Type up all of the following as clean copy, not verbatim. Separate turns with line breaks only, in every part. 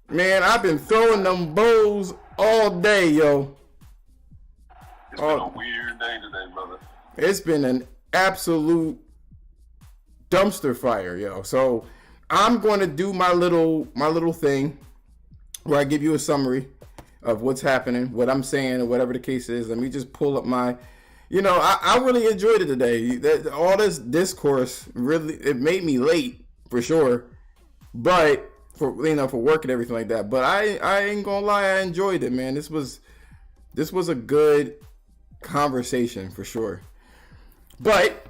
Man, I've been throwing them bows all day, yo.
It's been a weird day today, brother.
It's been an absolute dumpster fire, yo. So I'm going to do my little thing where I give you a summary of what's happening, what I'm saying, or whatever the case is. Let me just pull up my, I really enjoyed it today. All this discourse really, it made me late for sure, but for work and everything like that. But I ain't gonna lie, I enjoyed it, man. This was a good conversation for sure. But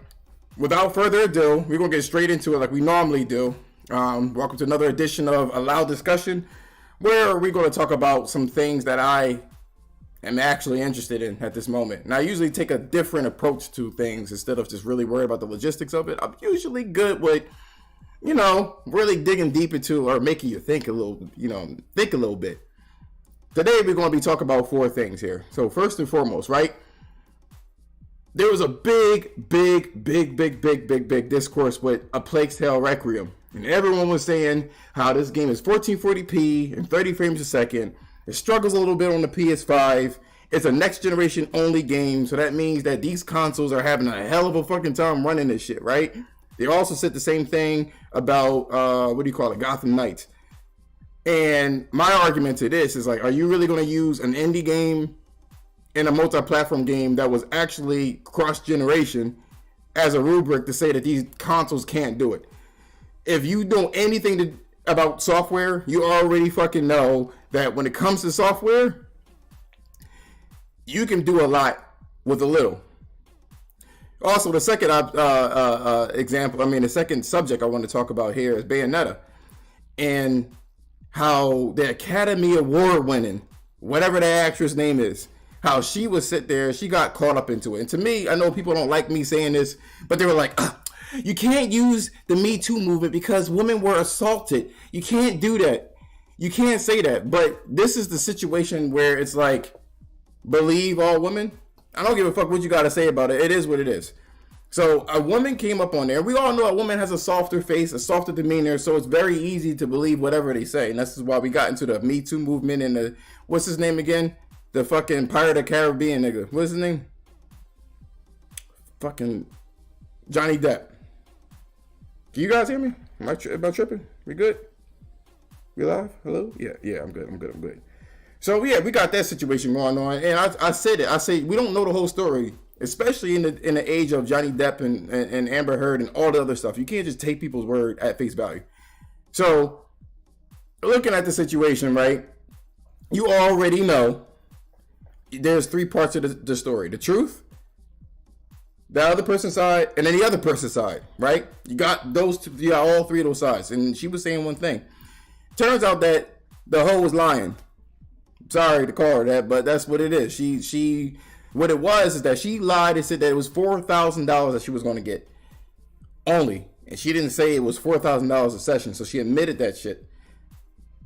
without further ado, we're gonna get straight into it like we normally do. Welcome to another edition of A Loud Discussion, where we're going to talk about some things that I am actually interested in at this moment. And I usually take a different approach to things instead of just really worried about the logistics of it. I'm usually good with, really digging deep into or making you think a little bit. Today we're going to be talking about four things here. So first and foremost, right? There was a big discourse with A PlagueTale Requiem. And everyone was saying how this game is 1440p and 30 frames a second. It struggles a little bit on the PS5. It's a next generation only game. So that means that these consoles are having a hell of a fucking time running this shit, right? They also said the same thing about, Gotham Knights. And my argument to this is like, are you really going to use an indie game in a multi-platform game that was actually cross-generation as a rubric to say that these consoles can't do it? If you know anything about software, you already fucking know that when it comes to software, you can do a lot with a little. Also, the second the second subject I want to talk about here is Bayonetta and how the Academy Award winning, whatever the actress name is, how she would sit there, she got caught up into it. And to me, I know people don't like me saying this, but they were like, you can't use the Me Too movement because women were assaulted. You can't do that. You can't say that. But this is the situation where it's like, believe all women. I don't give a fuck what you got to say about it. It is what it is. So a woman came up on there. We all know a woman has a softer face, a softer demeanor, so it's very easy to believe whatever they say. And this is why we got into the Me Too movement and the, what's his name again? The fucking Pirate of the Caribbean nigga. What's his name? Fucking Johnny Depp. Can you guys hear me? Am I tripping? We good? We live? Hello? Yeah, I'm good. So yeah, we got that situation going on, and I said it. I say we don't know the whole story, especially in the age of Johnny Depp and Amber Heard and all the other stuff. You can't just take people's word at face value. So looking at the situation, right? You already know there's three parts of the story: the truth, the other person's side, and then the other person's side, right? You got those two, you got all three of those sides. And she was saying one thing. Turns out that the hoe was lying. Sorry to call her that, but that's what it is. She what it was is that she lied and said that it was $4,000 that she was going to get only. And she didn't say it was $4,000 a session, so she admitted that shit.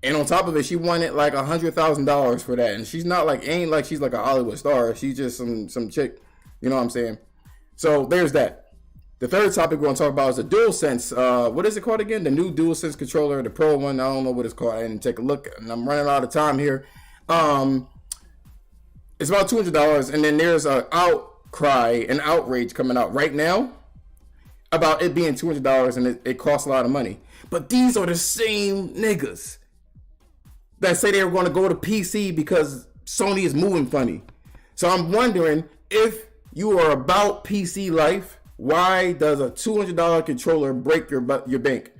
And on top of it, she wanted like $100,000 for that. And she's not like, ain't like she's like a Hollywood star. She's just some chick, you know what I'm saying? So there's that. The third topic we're going to talk about is the DualSense. What is it called again? The new DualSense controller, the Pro one. I don't know what it's called. I didn't take a look, and I'm running out of time here. It's about $200, and then there's an outcry, an outrage coming out right now about it being $200, and it costs a lot of money. But these are the same niggas that say they were going to go to PC because Sony is moving funny. So I'm wondering, if you are about PC life, why does a $200 controller break your bank?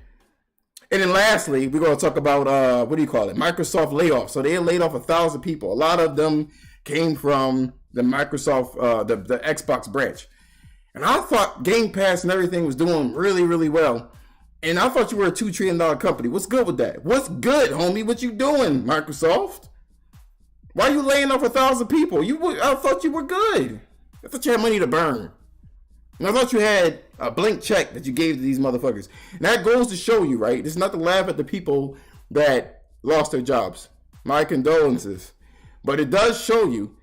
And then lastly, we're going to talk about, Microsoft layoff. So they laid off 1,000 people. A lot of them came from the Microsoft, the Xbox branch. And I thought Game Pass and everything was doing really, really well. And I thought you were a $2 trillion company. What's good with that? What's good, homie? What you doing, Microsoft? Why are you laying off 1,000 people? I thought you were good. I thought you had money to burn. And I thought you had a blank check that you gave to these motherfuckers. And that goes to show you, right? It's not to laugh at the people that lost their jobs. My condolences. But it does show you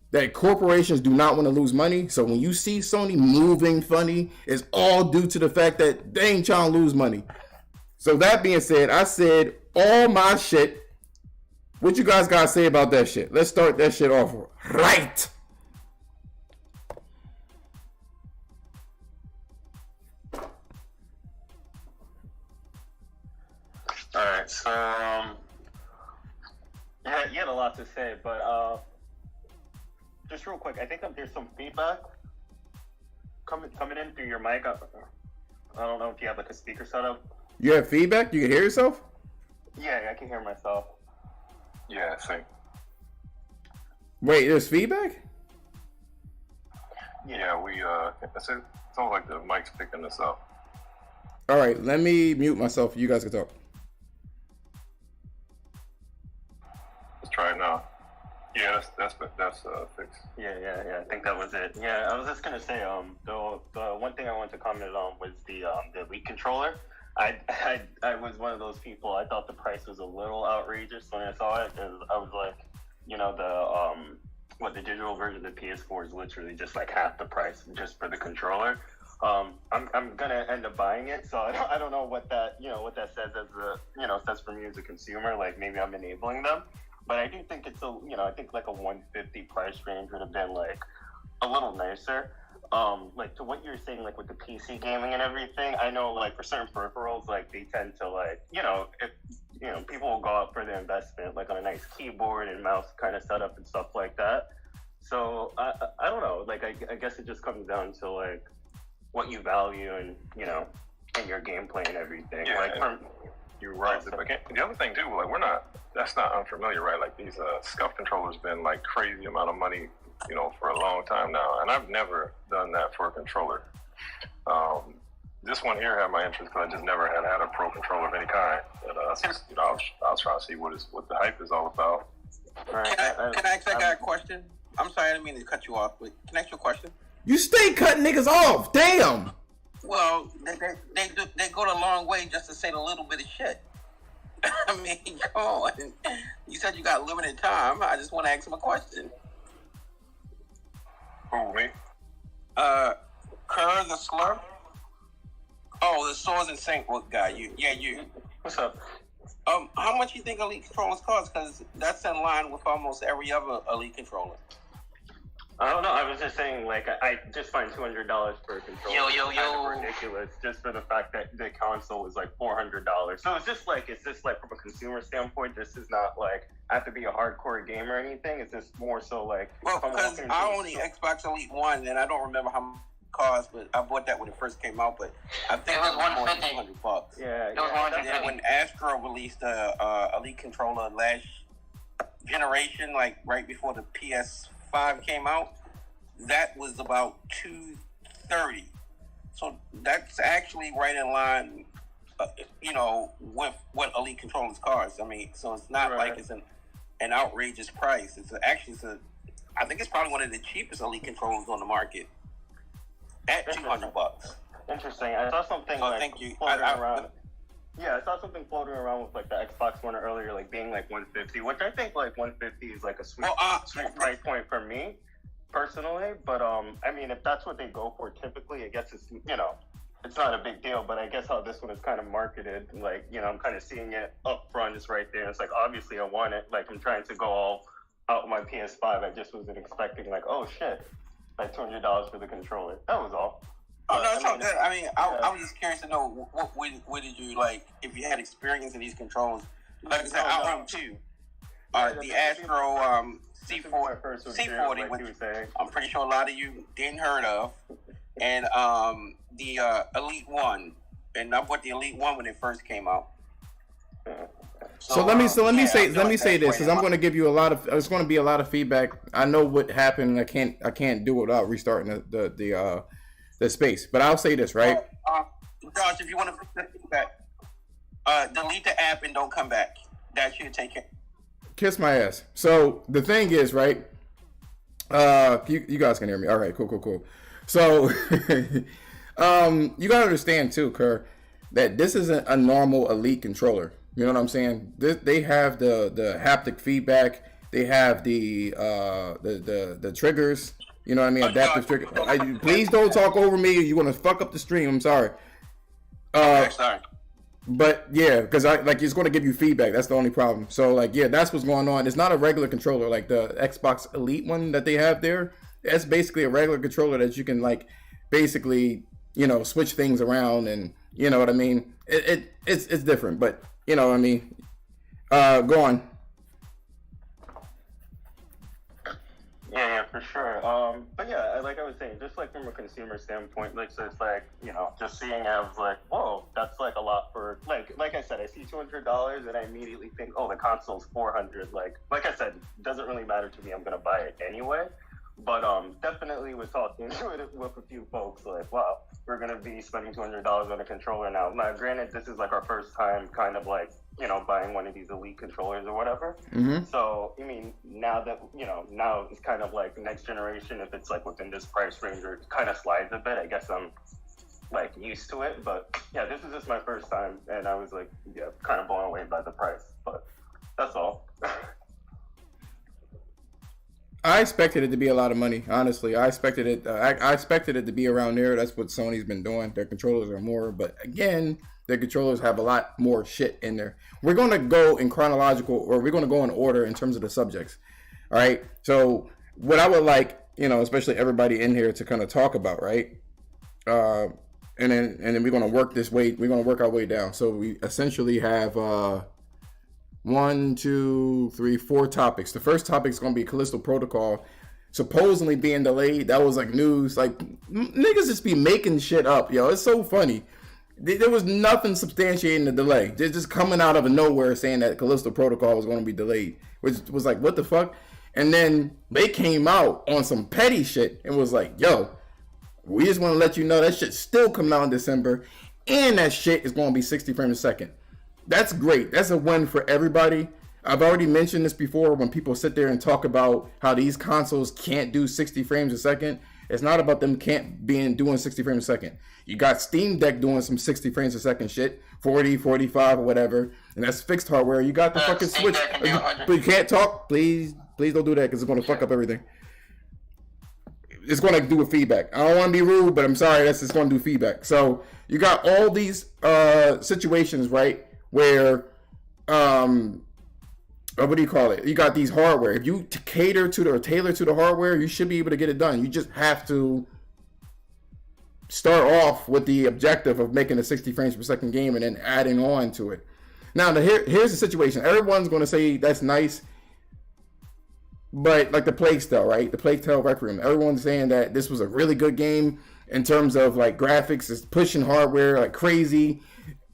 that corporations do not want to lose money. So when you see Sony moving funny, it's all due to the fact that they ain't trying to lose money. So that being said, I said all my shit What you guys gotta say about that shit? Let's start that shit off right.
All right, so yeah, you had a lot to say, but just real quick, I think there's some feedback coming in through your mic. I don't know if you have like a speaker set up.
You have feedback? You can hear yourself?
Yeah, I can hear myself.
Yeah, same.
Wait, there's feedback?
Yeah, it sounds like the mic's picking us up.
All right, let me mute myself. You guys can talk.
Let's try it now. Yeah, that's fixed.
Yeah. I think that was it. Yeah, I was just gonna say, the one thing I wanted to comment on was the Elite controller. I was one of those people. I thought the price was a little outrageous when I saw it, because I was like, the digital version of the PS4 is literally just like half the price just for the controller. I'm gonna end up buying it, so I don't know what that says says for me as a consumer. Like maybe I'm enabling them, but I do think it's I think like a 150 price range would have been like a little nicer. Like to what you're saying, like with the PC gaming and everything, I know like for certain peripherals, like they tend to like, if people will go out for the investment, like on a nice keyboard and mouse kind of setup and stuff like that. So I don't know, like I guess it just comes down to like what you value and in your gameplay and everything.
Yeah,
like
you're right. But the other thing too, like that's not unfamiliar, right? Like these SCUF controllers been like crazy amount of money, for a long time now, and I've never done that for a controller. This one here had my interest because I just never had a pro controller of any kind. And I was trying to see what the hype is all about.
Can I ask that guy a question? I'm sorry, I didn't mean to cut you off, but can I ask you a question?
You stay cutting niggas off. Damn.
Well, they go the long way just to say a little bit of shit. I mean, come on. You said you got limited time. I just want to ask him a question.
Who, me?
Kerr the Slurp? Oh, the Swords and Saint guy. You.
What's up?
How much you think Elite controllers cost? Because that's in line with almost every other Elite controller.
I don't know. I was just saying, like, I just find $200 for a controller kind of ridiculous, just for the fact that the console was like $400. So it's just like from a consumer standpoint, this is not like I have to be a hardcore gamer or anything. It's just more so like.
Well, because I own the Xbox Elite One, and I don't remember how much it cost, but I bought that when it first came out. But I think it was more than $200.
Yeah.
And then when Astro released the Elite controller last generation, like right before the PS5 came out, that was about $230. So that's actually right in line, with what Elite controllers cost. I mean, so it's not like it's an outrageous price. I think it's probably one of the cheapest Elite controllers on the market at $200.
Interesting. I saw something around. Yeah, I saw something floating around with like the Xbox One earlier, like being like 150, which I think like 150 is like a sweet price point for me personally. But I mean, if that's what they go for, typically, I guess it's it's not a big deal. But I guess how this one is kind of marketed, like I'm kind of seeing it up front, it's right there. It's like obviously I want it. Like I'm trying to go all out with my PS5. I just wasn't expecting like, oh shit, like $200 for the controller. That was all.
Oh, no, it's all good. I mean, I was just curious to know what did you like, if you had experience in these controls. Like I said, I own two. The Astro C40, which I'm pretty sure a lot of you didn't heard of, and the Elite One, and I bought the Elite One when it first came out.
So let me say this, because I'm going to give you there's going to be a lot of feedback. I know what happened. I can't do it without restarting the space. But I'll say this, right?
Josh, if you want to put the feedback, delete the app and don't come back. That should take care.
Kiss my ass. So the thing is, right? You guys can hear me. All right, cool. So you gotta understand too, Kerr, that this isn't a normal Elite controller. You know what I'm saying? They have the haptic feedback. They have the triggers. You know what I mean? Adaptive trigger. Please don't talk over me. You're gonna fuck up the stream. I'm sorry.
Sorry.
But yeah, because it's going to give you feedback. That's the only problem. So like, yeah, that's what's going on. It's not a regular controller like the Xbox Elite one that they have there. That's basically a regular controller that you can like basically, you know, switch things around, and you know what I mean. It's different, but you know what I mean. Go on.
Yeah, for sure. But yeah, like I was saying, just like from a consumer standpoint, like so it's like, you know, just seeing it, I was like, whoa, that's like a lot for like I said, I see $200 and I immediately think, oh, the console's $400. Like I said, it doesn't really matter to me. I'm gonna buy it anyway. But definitely was talking with a few folks like, wow, we're gonna be spending $200 on a controller now. Now, granted, this is like our first time kind of like, you know, buying one of these Elite controllers or whatever.
Mm-hmm.
So I mean, now that you know, now it's kind of like next generation. If it's like within this price range, or it kind of slides a bit, I guess I'm like used to it. But yeah, this is just my first time, and I was like, yeah, kind of blown away by the price. But that's all.
I expected it to be a lot of money. Honestly, I expected it. I expected it to be around there. That's what Sony's been doing. Their controllers are more, but again, their controllers have a lot more shit in there. We're gonna go in chronological, or we're gonna go in order in terms of the subjects. All right. So what I would like, you know, especially everybody in here to kind of talk about, right? And then we're gonna work this way. We're gonna work our way down. So we essentially have 1, 2, 3, 4 topics. The first topic is going to be Callisto Protocol supposedly being delayed. That was like news. Like, niggas just be making shit up, yo. It's so funny. There was nothing substantiating the delay. They're just coming out of nowhere saying that Callisto Protocol was going to be delayed, which was like, what the fuck? And then they came out on some petty shit and was like, yo, we just want to let you know that shit's still coming out in December, and that shit is going to be 60 frames a second. That's great. That's a win for everybody. I've already mentioned this before when people sit there and talk about how these consoles can't do 60 frames a second. It's not about them doing 60 frames a second. You got Steam Deck doing some 60 frames a second shit, 40, 45, or whatever, and that's fixed hardware. You got the fucking Switch. But you can't talk. Please don't do that because it's going to fuck up everything. It's going to do with feedback. I don't want to be rude, but I'm sorry. That's just going to do feedback. So you got all these situations, right? Where, what do you call it? You got these hardware. If you cater to or tailor to the hardware, you should be able to get it done. You just have to start off with the objective of making a 60 frames per second game and then adding on to it. Now, here's the situation. Everyone's going to say that's nice, but like the PlagueTale, right? The PlagueTale Requiem. Everyone's saying that this was a really good game in terms of like graphics. It's pushing hardware like crazy.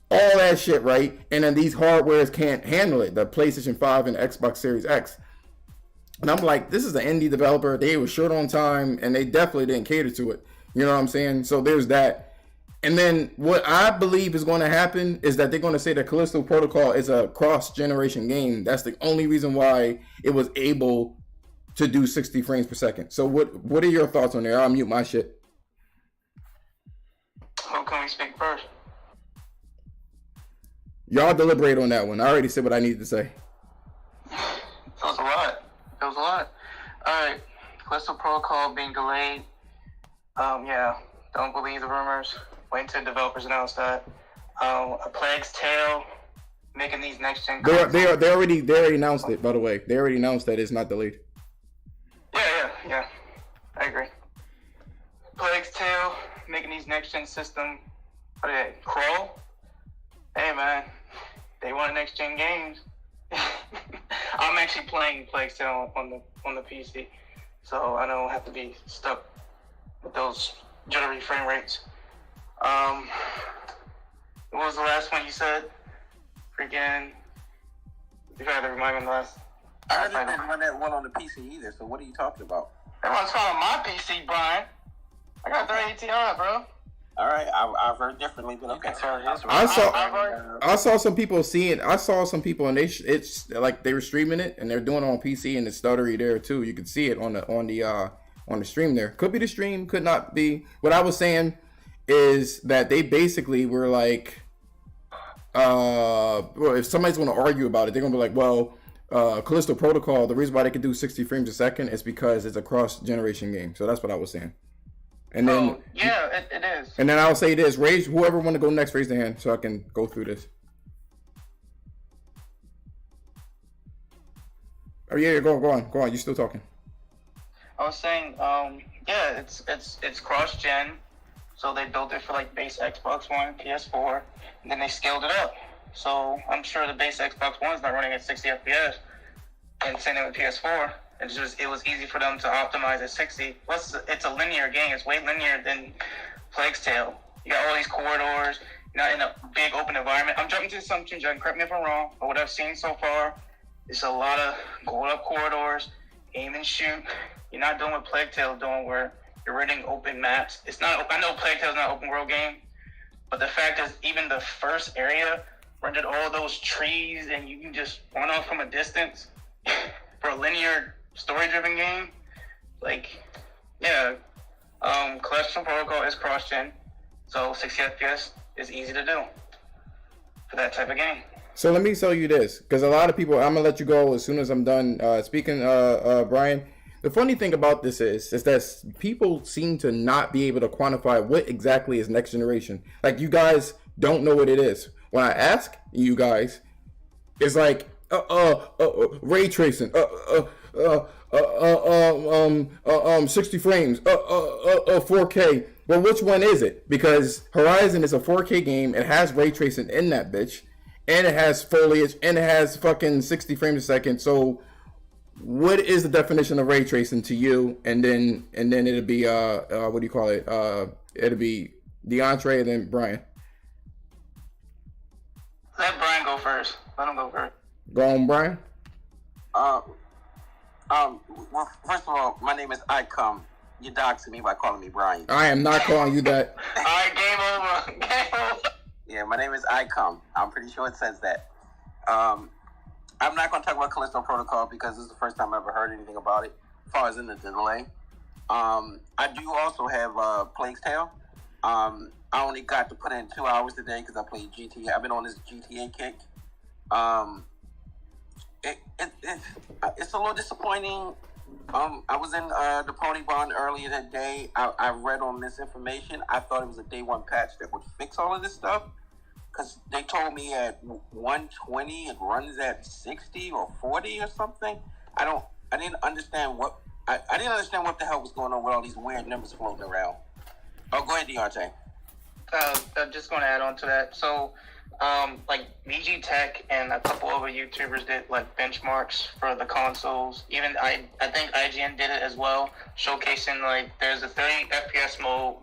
All that shit, right? And then these hardwares can't handle it. The PlayStation 5 and Xbox Series X. And I'm like, this is an indie developer. They were short on time, and they definitely didn't cater to it. You know what I'm saying? So there's that. And then what I believe is going to happen is that they're going to say that Callisto Protocol is a cross-generation game. That's the only reason why it was able to do 60 frames per second. So what are your thoughts on there? I'll mute my shit.
Who can we speak first?
Y'all deliberate on that one. I already said what I needed to say.
It was a lot. Alright. Callisto Protocol being delayed. Yeah. Don't believe the rumors. Wait until developers announce that. A PlagueTale making these next gen consoles.
They already announced it, by the way. They already announced that it's not delayed.
Yeah. I agree. PlagueTale making these next gen system. What are they? Crawl? Hey man, they want next gen games. I'm actually playing PlagueTale on the PC, so I don't have to be stuck with those jittery frame rates. What was the last one you said? Freaking, you had to remind me the last.
I didn't run that one on the PC either. So what are you talking about?
Everyone's calling my PC, Brian. I got 30 Ti, bro.
All right, I've heard differently, but okay.
I saw some people seeing. I saw some people, and it's like they were streaming it, and they're doing it on PC, and it's stuttery there too. You can see it on the stream there. Could be the stream, could not be. What I was saying is that they basically were like, well, if somebody's going to argue about it, they're going to be like, well, Callisto Protocol, the reason why they can do 60 frames a second is because it's a cross-generation game. So that's what I was saying. And then,
it is.
And then I'll say this: whoever want to go next, raise their hand so I can go through this. Oh yeah, go on. You still talking?
I was saying, yeah, it's cross-gen, so they built it for like base Xbox One, PS4, and then they scaled it up. So I'm sure the base Xbox One is not running at 60 FPS, and same thing with PS4. It was easy for them to optimize at 60. Plus, it's a linear game. It's way linear than Plague's Tale. You got all these corridors. You're not in a big open environment. I'm jumping to assumptions, John. Correct me if I'm wrong, but what I've seen so far is a lot of going up corridors, aim and shoot. You're not doing what PlagueTale doing, where you're running open maps. It's not. I know PlagueTale's not an open world game, but the fact is, even the first area rendered all those trees, and you can just run off from a distance for a linear story-driven game. Like, yeah, Calisto Protocol is cross-gen, so 60 FPS is easy to do for that type of game.
So let me tell you this, because a lot of people, I'm gonna let you go as soon as I'm done speaking, Brian. The funny thing about this is that people seem to not be able to quantify what exactly is next generation. Like, you guys don't know what it is. When I ask you guys, it's like ray tracing, 60 frames, 4K. Well, which one is it? Because Horizon is a 4K game. It has ray tracing in that bitch, and it has foliage, and it has fucking 60 frames a second. So, what is the definition of ray tracing to you? And then it'll be what do you call it? It'll be DeAndre and then Brian.
Let Brian go first. Let him go first.
Go on, Brian.
Well, first of all, my name is Icom. You're doxing me by calling me Brian.
I am not calling you that.
All right, game over. Game over.
Yeah, my name is Icom. I'm pretty sure it says that. I'm not going to talk about Calisto Protocol because this is the first time I ever heard anything about it, as far as in the delay. I do also have Plague's Tale. I only got to put in 2 hours today because I played GTA. I've been on this GTA kick. It's a little disappointing. I was in the Pony Bond earlier today. I read on this information. I thought it was a day one patch that would fix all of this stuff. Because they told me at 120 it runs at 60 or 40 or something. I didn't understand what I didn't understand what the hell was going on with all these weird numbers floating around. Oh, go ahead, Deontay.
I'm just going to add on to that. So, like VG Tech and a couple other YouTubers did like benchmarks for the consoles. Even I think IGN did it as well, showcasing like there's a 30 FPS mode.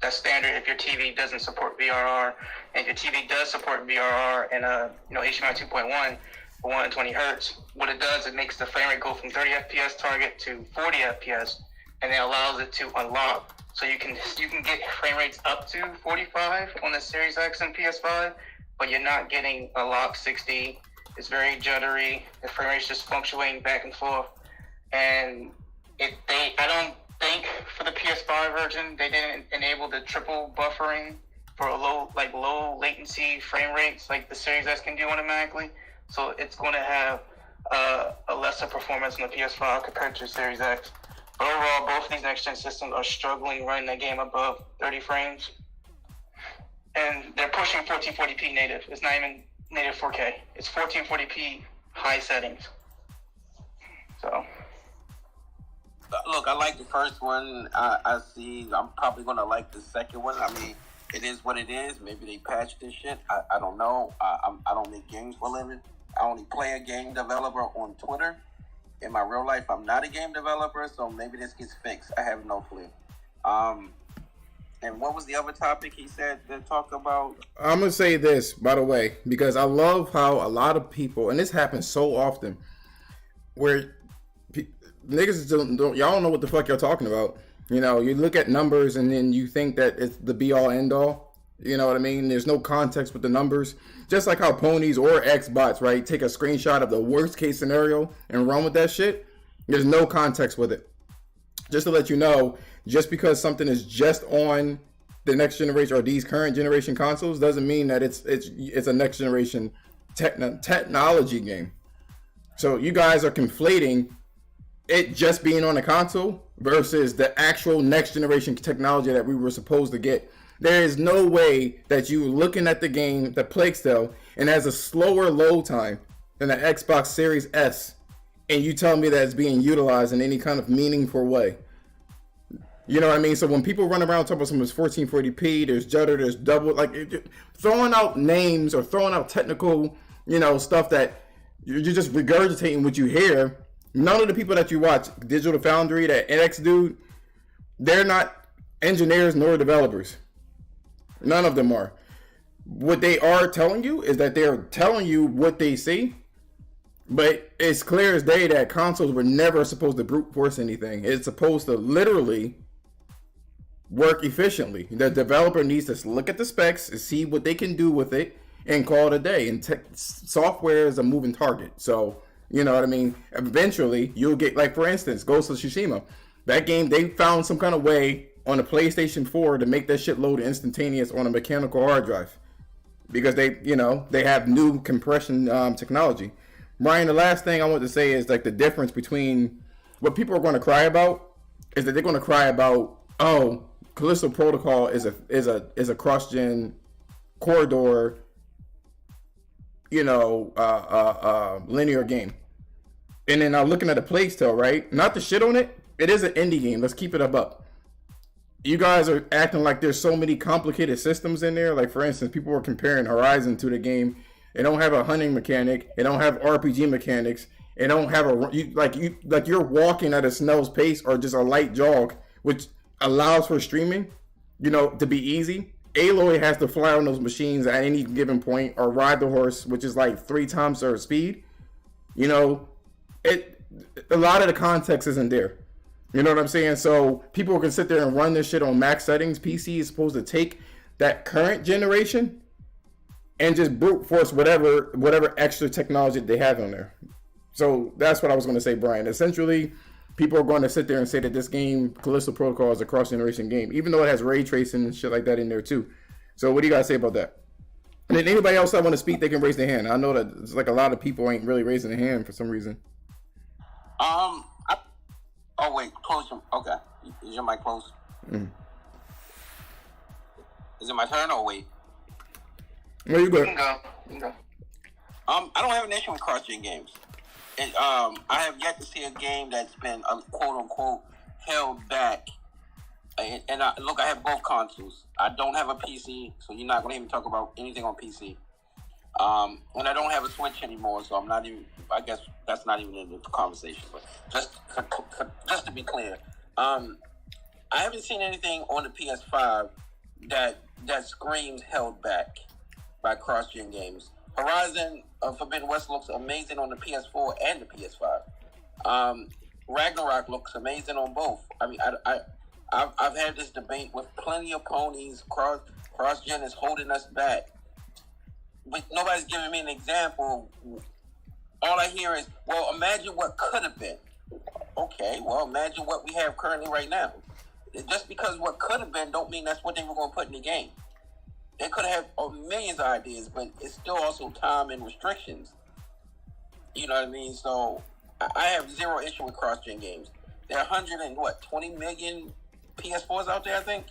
That's standard if your TV doesn't support VRR, and if your TV does support VRR and HDMI 2.1 for 120 hertz. What it does, it makes the frame rate go from 30 FPS target to 40 FPS, and it allows it to unlock. So you can get frame rates up to 45 on the Series X and PS5, but you're not getting a lock 60. It's very juddery. The frame rate's just fluctuating back and forth, and I don't think for the PS5 version they didn't enable the triple buffering for low latency frame rates like the Series S can do automatically. So it's going to have a lesser performance on the PS5 compared to Series X. But overall, both of these next-gen systems are struggling running the game above 30 frames. And they're pushing 1440p native. It's not even native 4K. It's 1440p high settings. So...
Look, I like the first one. I see. I'm probably going to like the second one. I mean, it is what it is. Maybe they patched this shit. I don't know. I don't make games for a living. I only play a game developer on Twitter. In my real life, I'm not a game developer, so maybe this gets fixed. I have no clue. And what was the other topic he said to talk about?
I'm going to say this, by the way, because I love how a lot of people, and this happens so often, where niggas don't y'all don't know what the fuck y'all talking about. You know, you look at numbers and then you think that it's the be all end all. You know what I mean? There's no context with the numbers. Just like how ponies or Xbots, right, take a screenshot of the worst case scenario and run with that shit. There's no context with it. Just to let you know, just because something is just on the next generation or these current generation consoles doesn't mean that it's a next generation technology game. So you guys are conflating it just being on a console versus the actual next generation technology that we were supposed to get. There is no way that you looking at the game, the PlagueTale, and has a slower load time than the Xbox Series S and you tell me that it's being utilized in any kind of meaningful way. You know what I mean? So when people run around talking about something 1440p, there's judder, there's double, like throwing out names or throwing out technical, stuff that you're just regurgitating what you hear. None of the people that you watch, Digital Foundry, that NX dude, they're not engineers nor developers. None of them are. What they are telling you is that they're telling you what they see, but it's clear as day that consoles were never supposed to brute force anything. It's supposed to literally work efficiently. The developer needs to look at the specs and see what they can do with it and call it a day. And software is a moving target. So, you know what I mean? Eventually, you'll get, like, for instance, Ghost of Tsushima. That game, they found some kind of way on the PlayStation 4 to make that shit load instantaneous on a mechanical hard drive. Because they have new compression technology. Ryan, the last thing I want to say is, like, the difference between what people are going to cry about is that they're going to cry about, oh, Calisto Protocol is a cross-gen corridor, linear game. And then I'm looking at the PlagueTale, right? Not to shit on it, it is an indie game. Let's keep it up. You guys are acting like there's so many complicated systems in there. Like, for instance, people were comparing Horizon to the game. It don't have a hunting mechanic. It don't have RPG mechanics. It don't have you're walking at a snail's pace or just a light jog, which allows for streaming, to be easy. Aloy has to fly on those machines at any given point or ride the horse, which is like 3 times their speed. A lot of the context isn't there. You know what I'm saying? So people can sit there and run this shit on max settings. PC is supposed to take that current generation and just brute force whatever extra technology they have on there. So that's what I was going to say, Brian. Essentially, people are going to sit there and say that this game, Callisto Protocol, is a cross-generation game, even though it has ray tracing and shit like that in there too. So what do you guys say about that? And then anybody else that want to speak, they can raise their hand. I know that it's like a lot of people ain't really raising their hand for some reason.
Oh wait, close your. Okay, is your mic closed? Mm. Is it my turn or wait?
Well, you go.
You can go.
I don't have an issue with cross-gen games. I have yet to see a game that's been quote unquote held back. And I have both consoles. I don't have a PC, so you're not going to even talk about anything on PC. And I don't have a Switch anymore, so I'm not even. I guess that's not even in the conversation. But just to be clear, I haven't seen anything on the PS5 that screams held back by cross-gen games. Horizon Forbidden West looks amazing on the PS4 and the PS5. Ragnarok looks amazing on both. I mean, I've had this debate with plenty of ponies. Cross-gen is holding us back. But nobody's giving me an example. All I hear is, well, imagine what could have been. Okay, well, imagine what we have currently right now. Just because what could have been don't mean that's what they were going to put in the game. They could have millions of ideas, but it's still also time and restrictions. You know what I mean? So I have zero issue with cross-gen games. There are 20 million PS4s out there, I think.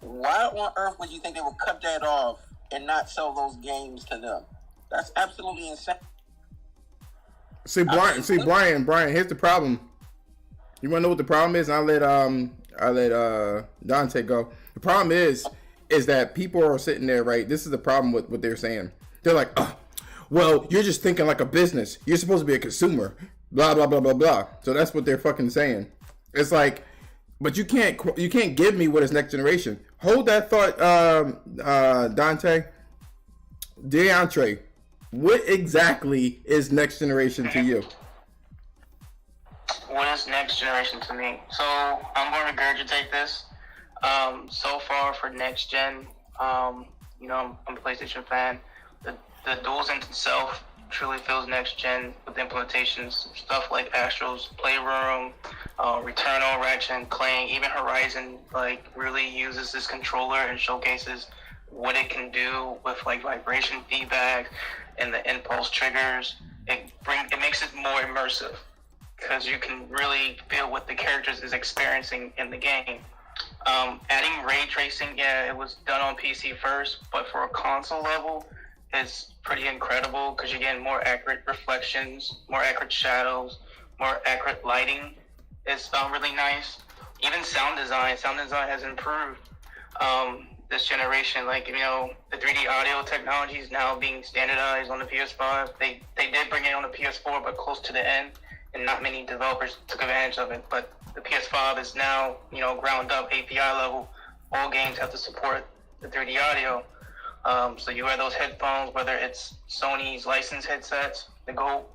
Why on earth would you think they would cut that off and not sell those games to them? That's absolutely insane.
Brian, here's the problem. You want to know what the problem is? I'll let Dante go. The problem is that people are sitting there, right? This is the problem with what they're saying. They're like, well, you're just thinking like a business. You're supposed to be a consumer. Blah, blah, blah, blah, blah. So that's what they're fucking saying. It's like, but you can't give me what is next generation. Hold that thought, Dante. DeAndre, what exactly is next generation to you?
What is next generation to me? So I'm going to regurgitate this. So far for next gen, I'm a PlayStation fan. The DualSense itself truly feels next gen with implementations, stuff like Astro's Playroom, Returnal, Ratchet and Clank, even Horizon, really uses this controller and showcases what it can do with vibration feedback and the impulse triggers. It makes it more immersive because you can really feel what the characters is experiencing in the game. Adding ray tracing, it was done on PC first, but for a console level, it's pretty incredible because you get more accurate reflections, more accurate shadows, more accurate lighting is really nice. Even sound design has improved this generation. Like, the 3D audio technology is now being standardized on the PS5. They did bring it on the PS4, but close to the end, and not many developers took advantage of it. But the PS5 is now, ground up API level. All games have to support the 3D audio. So you wear those headphones, whether it's Sony's licensed headsets, the Go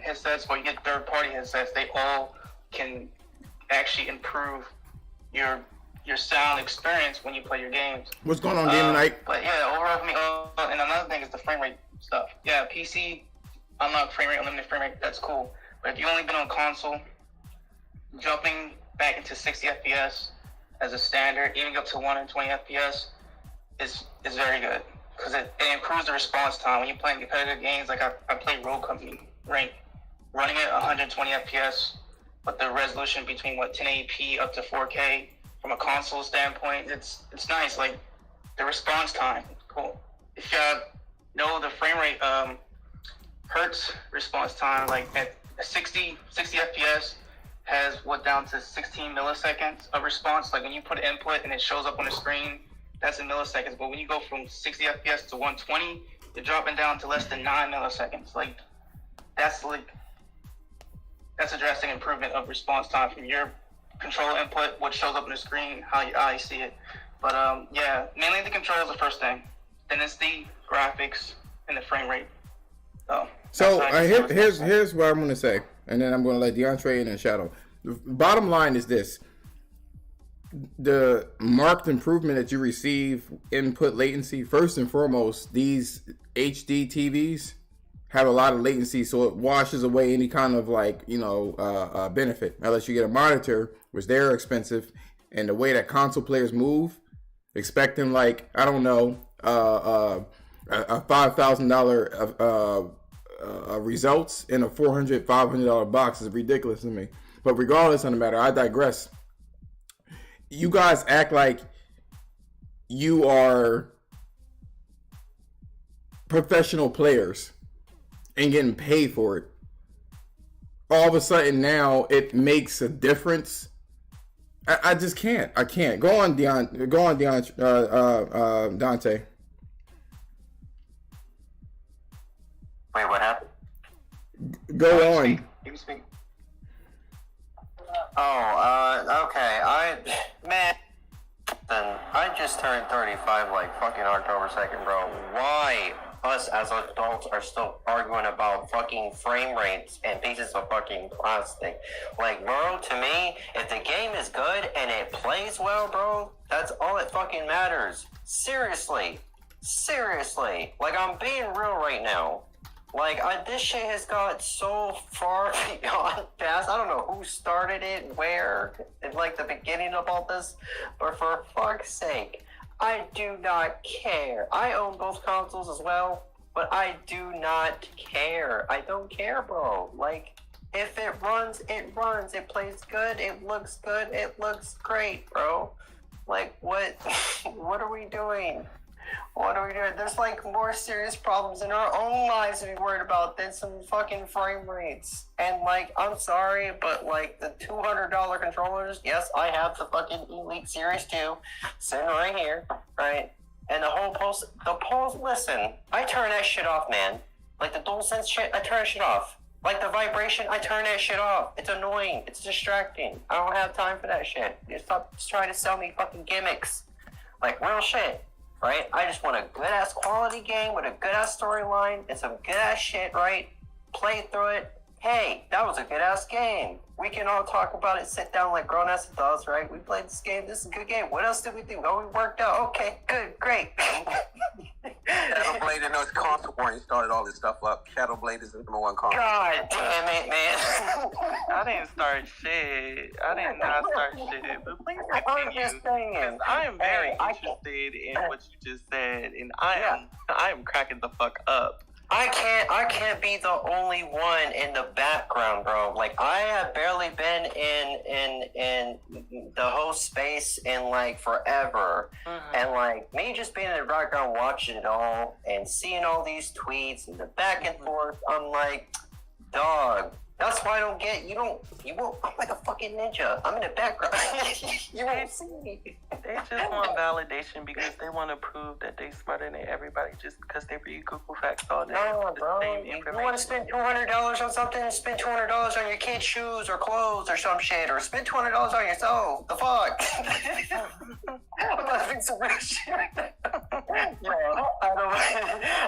headsets, or you get third-party headsets, they all can actually improve your sound experience when you play your games.
What's going on, Game Night?
But yeah, overall for me, and another thing is the frame rate stuff. Yeah, PC, unlock frame rate, unlimited frame rate, that's cool. But if you've only been on console, jumping back into 60 FPS as a standard, even up to 120 FPS, is very good. Because it improves the response time. When you're playing competitive games, like I play Road Company, right? Running at 120 FPS, but the resolution between 1080p up to 4K from a console standpoint, it's nice. Like the response time, cool. If you know the frame rate, hertz response time, like at 60 FPS has down to 16 milliseconds of response. Like when you put input and it shows up on the screen, that's in milliseconds. But when you go from 60 FPS to 120, you're dropping down to less than 9 milliseconds. That's a drastic improvement of response time from your control input, what shows up on the screen, how your eyes see it. But yeah, mainly the controls the first thing. Then it's the graphics and the frame rate.
So here's what I'm going to say, and then I'm going to let DeAndre in and Shadow. The bottom line is this. The marked improvement that you receive input latency, first and foremost, these HD TVs have a lot of latency, so it washes away any kind of benefit. Unless you get a monitor, which they're expensive, and the way that console players move, expecting a $5,000 results in a $400-$500 box is ridiculous to me. But regardless of the matter, I digress. You guys act like you are professional players and getting paid for it. All of a sudden now it makes a difference. I just can't. I can't. Go on, Dante.
Wait, what happened?
Go on.
You speak.
Okay. I just turned 35 like fucking October 2nd, bro. Why us as adults are still arguing about fucking frame rates and pieces of fucking plastic? Like, bro, to me, if the game is good and it plays well, bro, that's all that fucking matters. Seriously. Like, I'm being real right now. Like, this shit has got so far beyond past. I don't know who started it, where, in like the beginning of all this, but for fuck's sake, I do not care. I own both consoles as well, but I do not care. I don't care, bro. Like, if it runs, it runs. It plays good. It looks good. It looks great, bro. Like, what? What are we doing? What are we doing? There's like more serious problems in our own lives to be worried about than some fucking frame rates. And like, I'm sorry, but like the $200 controllers, yes, I have the fucking Elite Series 2 sitting right here, right? And listen, I turn that shit off, man. Like the DualSense shit, I turn that shit off. Like the vibration, I turn that shit off. It's annoying. It's distracting. I don't have time for that shit. You stop trying to sell me fucking gimmicks. Like real shit. Right? I just want a good-ass quality game with a good-ass storyline and some good-ass shit, right? Play through it. Hey, that was a good-ass game. We can all talk about it, sit down like grown-ass adults, right? We played this game. This is a good game. What else did we do? Oh, we worked out. Okay, good, great.
Shadowblade and those console warning started all this stuff up. Shadowblade is the number one console.
God damn it, man.
I didn't start shit. I did not start shit. But please
I'm just
continue.
saying.
I am very
I
interested in what you just said, and I am cracking the fuck up.
I can't be the only one in the background, bro. Like, I have barely been in the whole space in like forever.
Mm-hmm.
And like me just being in the background watching it all and seeing all these tweets and the back and forth, I'm like, dog,
That's why I don't get you won't. I'm like a fucking ninja. I'm in the background. You won't see me.
They just want validation because they want to prove that they smarter than everybody just because they read Google Facts all day.
No, bro. You want to spend $200 on something? Spend $200 on your kid's shoes or clothes or some shit, or spend $200 on yourself. The fuck? I'm not doing some real shit.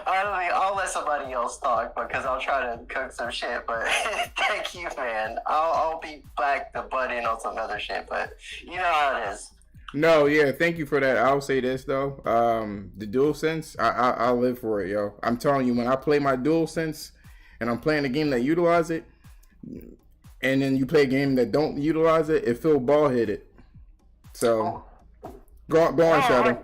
I'll let somebody else talk because I'll try to cook some shit. But thank you, man. I'll be back to butt in on some other shit. But you know how it is.
No, yeah, thank you for that. I'll say this though, the DualSense, I live for it, yo. I'm telling you, when I play my DualSense and I'm playing a game that utilize it, and then you play a game that don't utilize it, it feel ball headed. So go on, Shadow.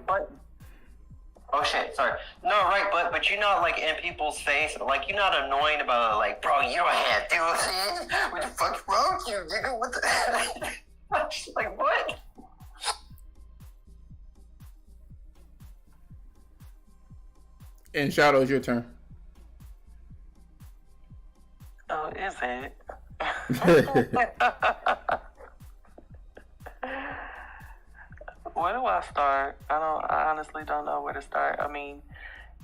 Oh shit, sorry. No, right, but you're not like in people's face, like you're not annoying about it, like, bro, you don't have DualSense. What the fuck's wrong with you, nigga? What the like what?
And Shadow, it's your turn.
Oh, is it? Where do I start? I honestly don't know where to start. I mean,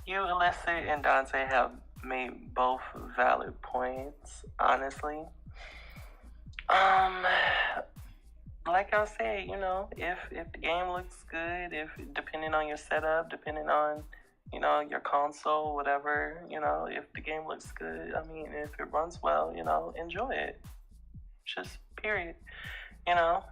you, Alyssa, and Dante have made both valid points, honestly. Like I said, you know, if the game looks good, if depending on your setup, depending on, you know, your console, whatever, you know, if the game looks good, I mean, if it runs well, you know, enjoy it. Just period. You know,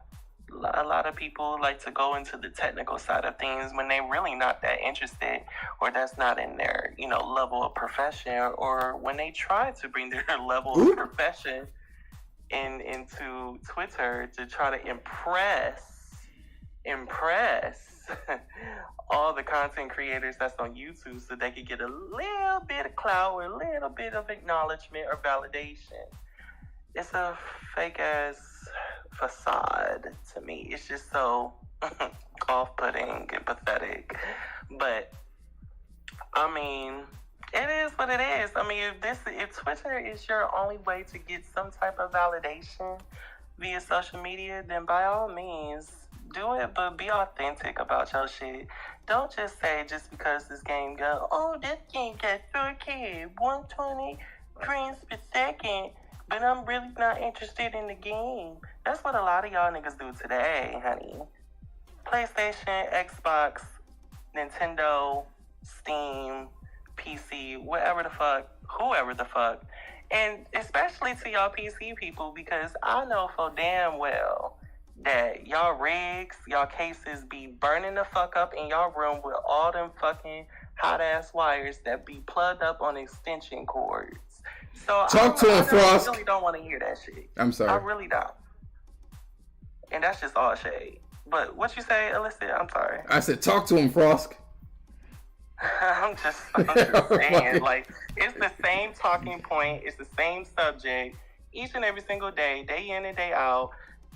a lot of people like to go into the technical side of things when they're really not that interested, or that's not in their, you know, level of profession, or when they try to bring their level of profession into Twitter to try to impress all the content creators that's on YouTube so they could get a little bit of clout or a little bit of acknowledgement or validation. It's a fake ass facade to me. It's just so off-putting and pathetic. But I mean, it is what it is. I mean, if Twitter is your only way to get some type of validation via social media, then by all means, do it, but be authentic about your shit. Don't just say just because this game goes, oh, this game got 4K, 120 frames per second, but I'm really not interested in the game. That's what a lot of y'all niggas do today, honey. PlayStation, Xbox, Nintendo, Steam, PC, whatever the fuck, whoever the fuck. And especially to y'all PC people, because I know for damn well that y'all rigs, y'all cases be burning the fuck up in y'all room with all them fucking hot ass wires that be plugged up on extension cords. So
Talk to him, Frost.
I really don't want to hear that shit.
I'm sorry.
I really don't. And that's just all shade. But what you say, Alyssa? I'm sorry.
I said, talk to him, Frost.
I'm just saying, like, it's the same talking point, it's the same subject, each and every single day in and day out,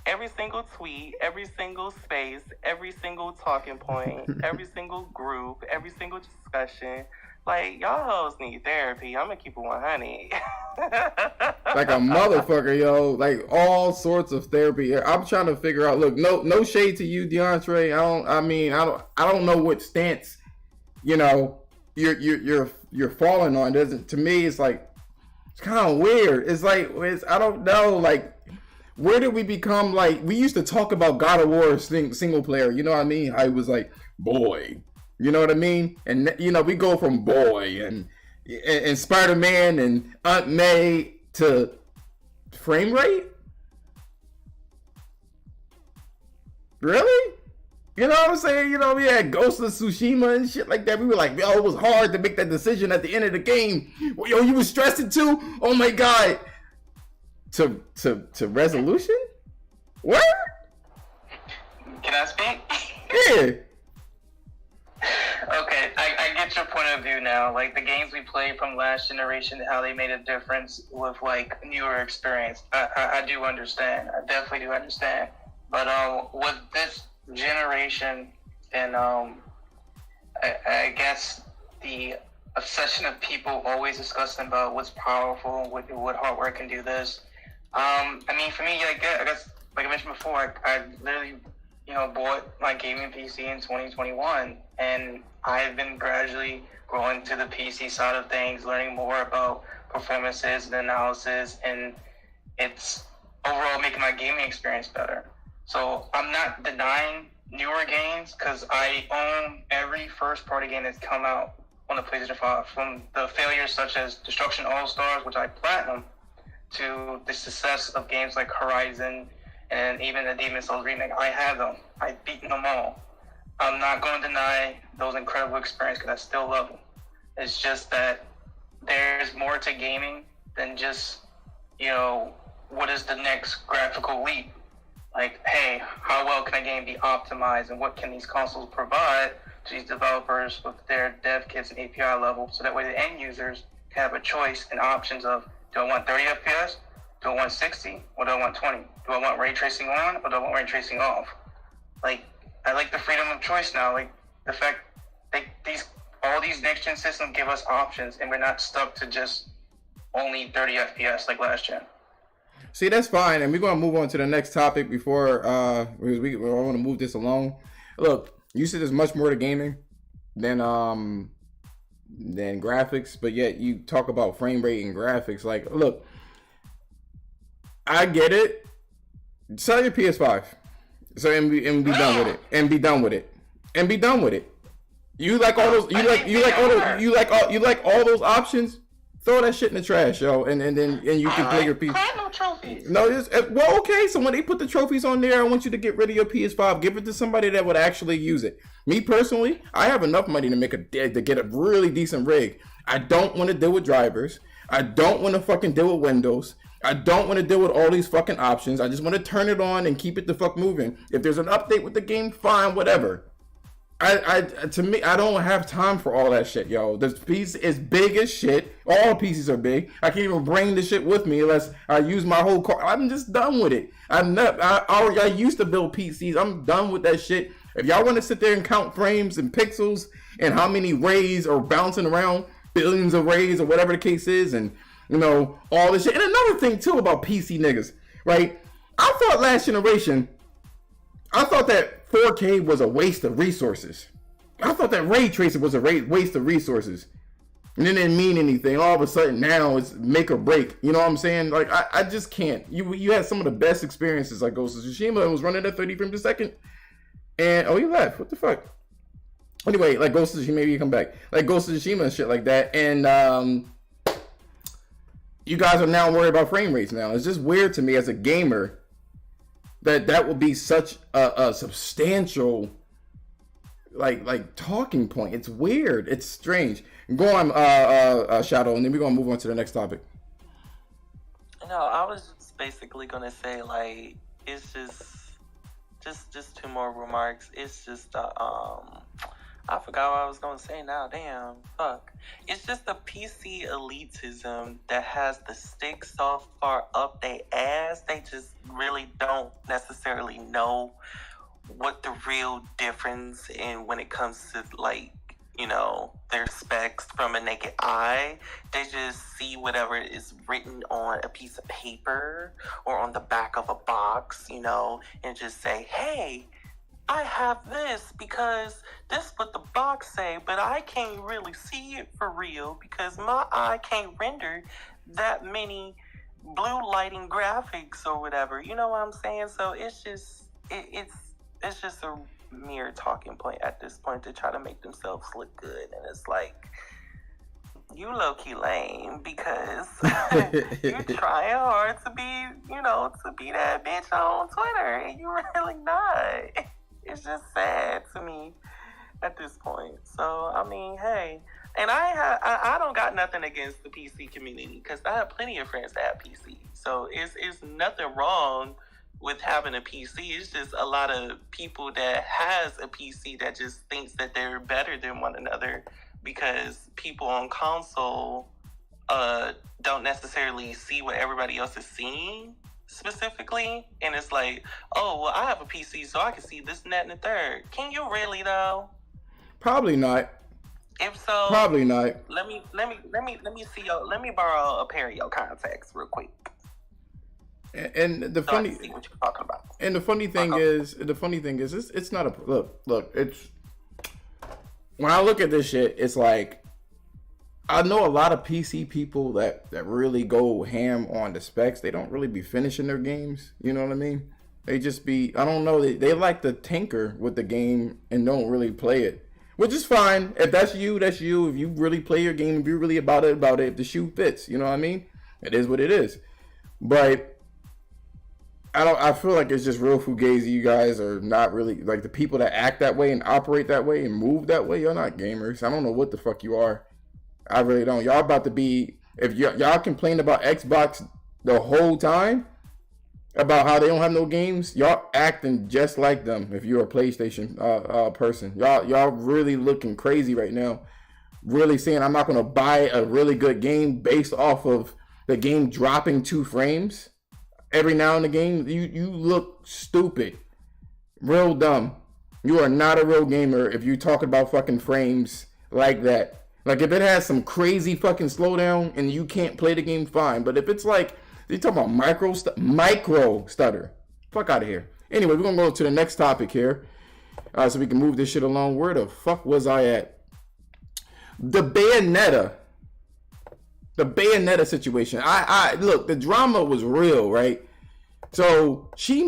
every single tweet, every single space, every single talking point, every single group, every single discussion. Like, y'all hoes need therapy. I'm gonna keep it 100.
Like a motherfucker, yo. Like all sorts of therapy. I'm trying to figure out. Look, no shade to you, DeAndre. I don't know what stance, you know, you're falling on. To me, it's like it's kind of weird. It's like I don't know. Like, where did we become? Like, we used to talk about God of War single player. You know what I mean? I was like, boy. You know what I mean? And, you know, we go from boy and Spider-Man and Aunt May to frame rate? Really? You know what I'm saying? You know, we had Ghost of Tsushima and shit like that. We were like, yo, it was hard to make that decision at the end of the game. Yo, you was stressing too? Oh my God. To resolution? What?
Can I speak?
Yeah.
Okay, I get your point of view now. Like, the games we played from last generation, how they made a difference with, like, newer experience. I do understand. I definitely do understand. But with this generation and, I guess the obsession of people always discussing about what's powerful, what hardware can do this, I mean, for me, like I guess, like I mentioned before, I literally, bought my gaming PC in 2021, and I've been gradually growing to the PC side of things, learning more about performances and analysis, and it's overall making my gaming experience better. So I'm not denying newer games because I own every first-party game that's come out on the PlayStation 5, from the failures such as Destruction All-Stars, which I platinum, to the success of games like Horizon and even the Demon's Souls remake. I have them. I've beaten them all. I'm not going to deny those incredible experiences because I still love them. It's just that there's more to gaming than just, what is the next graphical leap? Like, hey, how well can a game be optimized, and what can these consoles provide to these developers with their dev kits and API level, so that way the end users can have a choice and options of, do I want 30 FPS? Do I want 60? Or do I want 20? Do I want ray tracing on, or do I want ray tracing off? Like, I like the freedom of choice now. Like, the fact that all these next-gen systems give us options, and we're not stuck to just only 30 FPS like last gen.
See, that's fine, and we're gonna move on to the next topic before I want to move this along. Look, you said there's much more to gaming than graphics, but yet you talk about frame rate and graphics. Like, look, I get it. Sell your PS5, so and be done with it, and be done with it, and be done with it. You like all those, you like all those options. Throw that shit in the trash, yo, and you can play your PS.
Platinum trophies.
No, well, okay. So when they put the trophies on there, I want you to get rid of your PS5. Give it to somebody that would actually use it. Me personally, I have enough money to get a really decent rig. I don't want to deal with drivers. I don't want to fucking deal with Windows. I don't want to deal with all these fucking options. I just want to turn it on and keep it the fuck moving. If there's an update with the game, fine, whatever. To me, I don't have time for all that shit, yo. This piece is big as shit. All pieces are big. I can't even bring the shit with me unless I use my whole car. I'm just done with it. I used to build PCs. I'm done with that shit. If y'all want to sit there and count frames and pixels and how many rays are bouncing around, billions of rays or whatever the case is, and all this shit. And another thing too about PC niggas, right? I thought last generation, that 4K was a waste of resources. I thought that ray tracing was a waste of resources. And it didn't mean anything. All of a sudden now it's make or break. You know what I'm saying? Like, I just can't. You had some of the best experiences like Ghost of Tsushima. It was running at 30 frames a second. And, he left. What the fuck? Anyway, like Ghost of Tsushima, maybe you come back. Like Ghost of Tsushima and shit like that. And, you guys are now worried about frame rates now. It's just weird to me as a gamer that would be such a substantial like talking point. It's weird. It's strange. Go on, Shadow, and then we're gonna move on to the next topic.
No, I was just basically gonna say, like, it's just two more remarks. It's just I forgot what I was gonna say now. Damn, fuck. It's just the PC elitism that has the stick so far up their ass. They just really don't necessarily know what the real difference in when it comes to, like, their specs from a naked eye. They just see whatever is written on a piece of paper or on the back of a box, and just say, hey, I have this because this is what the box say, but I can't really see it for real because my eye can't render that many blue lighting graphics or whatever. You know what I'm saying? So it's just it's just a mere talking point at this point to try to make themselves look good, and it's like, you low-key lame because you trying hard to be, to be that bitch on Twitter, and you really not. It's just sad to me at this point. So, I mean, hey. And I don't got nothing against the PC community because I have plenty of friends that have PC. So, it's nothing wrong with having a PC. It's just a lot of people that has a PC that just thinks that they're better than one another because people on console don't necessarily see what everybody else is seeing specifically, and it's like, oh, well, I have a PC, so I can see this and that and the third. Can you really though?
Probably not.
If so,
probably not.
Let me see let me borrow a pair of your contacts real quick.
And the
So I
funny
see what you're talking about.
and the funny thing is, it's not a look. It's when I look at this shit, it's like I know a lot of PC people that really go ham on the specs. They don't really be finishing their games. You know what I mean? They just be, I don't know, they like to tinker with the game and don't really play it. Which is fine. If that's you, that's you. If you really play your game, if you're really about it, if the shoe fits, you know what I mean? It is what it is. But I feel like it's just real fugazi. You guys are not really, like the people that act that way and operate that way and move that way, you're not gamers. I don't know what the fuck you are. I really don't. Y'all about to be, if y'all complain about Xbox the whole time, about how they don't have no games, y'all acting just like them if you're a PlayStation person. Y'all really looking crazy right now. Really saying I'm not going to buy a really good game based off of the game dropping 2 frames every now and again. You look stupid. Real dumb. You are not a real gamer if you talk about fucking frames like that. Like if it has some crazy fucking slowdown and you can't play the game, fine. But if it's like, you talking about micro stutter. Fuck out of here. Anyway, we're going to go to the next topic here. So we can move this shit along. Where the fuck was I at? The Bayonetta situation. I look, the drama was real, right? So she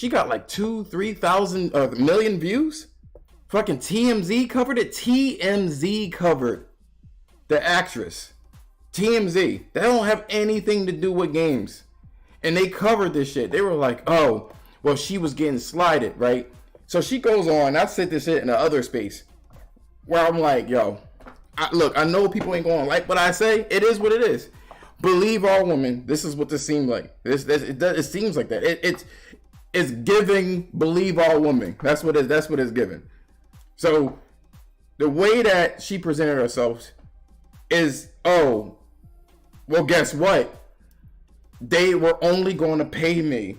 got like 2,000-3,000 million views. Fucking TMZ covered it. TMZ covered the actress. TMZ. They don't have anything to do with games. And they covered this shit. They were like, oh, well, she was getting slided, right? So she goes on. I said this shit in the other space where I'm like, yo, look, I know people ain't going to like what I say. It is what it is. Believe all women. It seems like that. It's giving believe all women. That's what it's giving. So the way that she presented herself is, oh, well, guess what? They were only going to pay me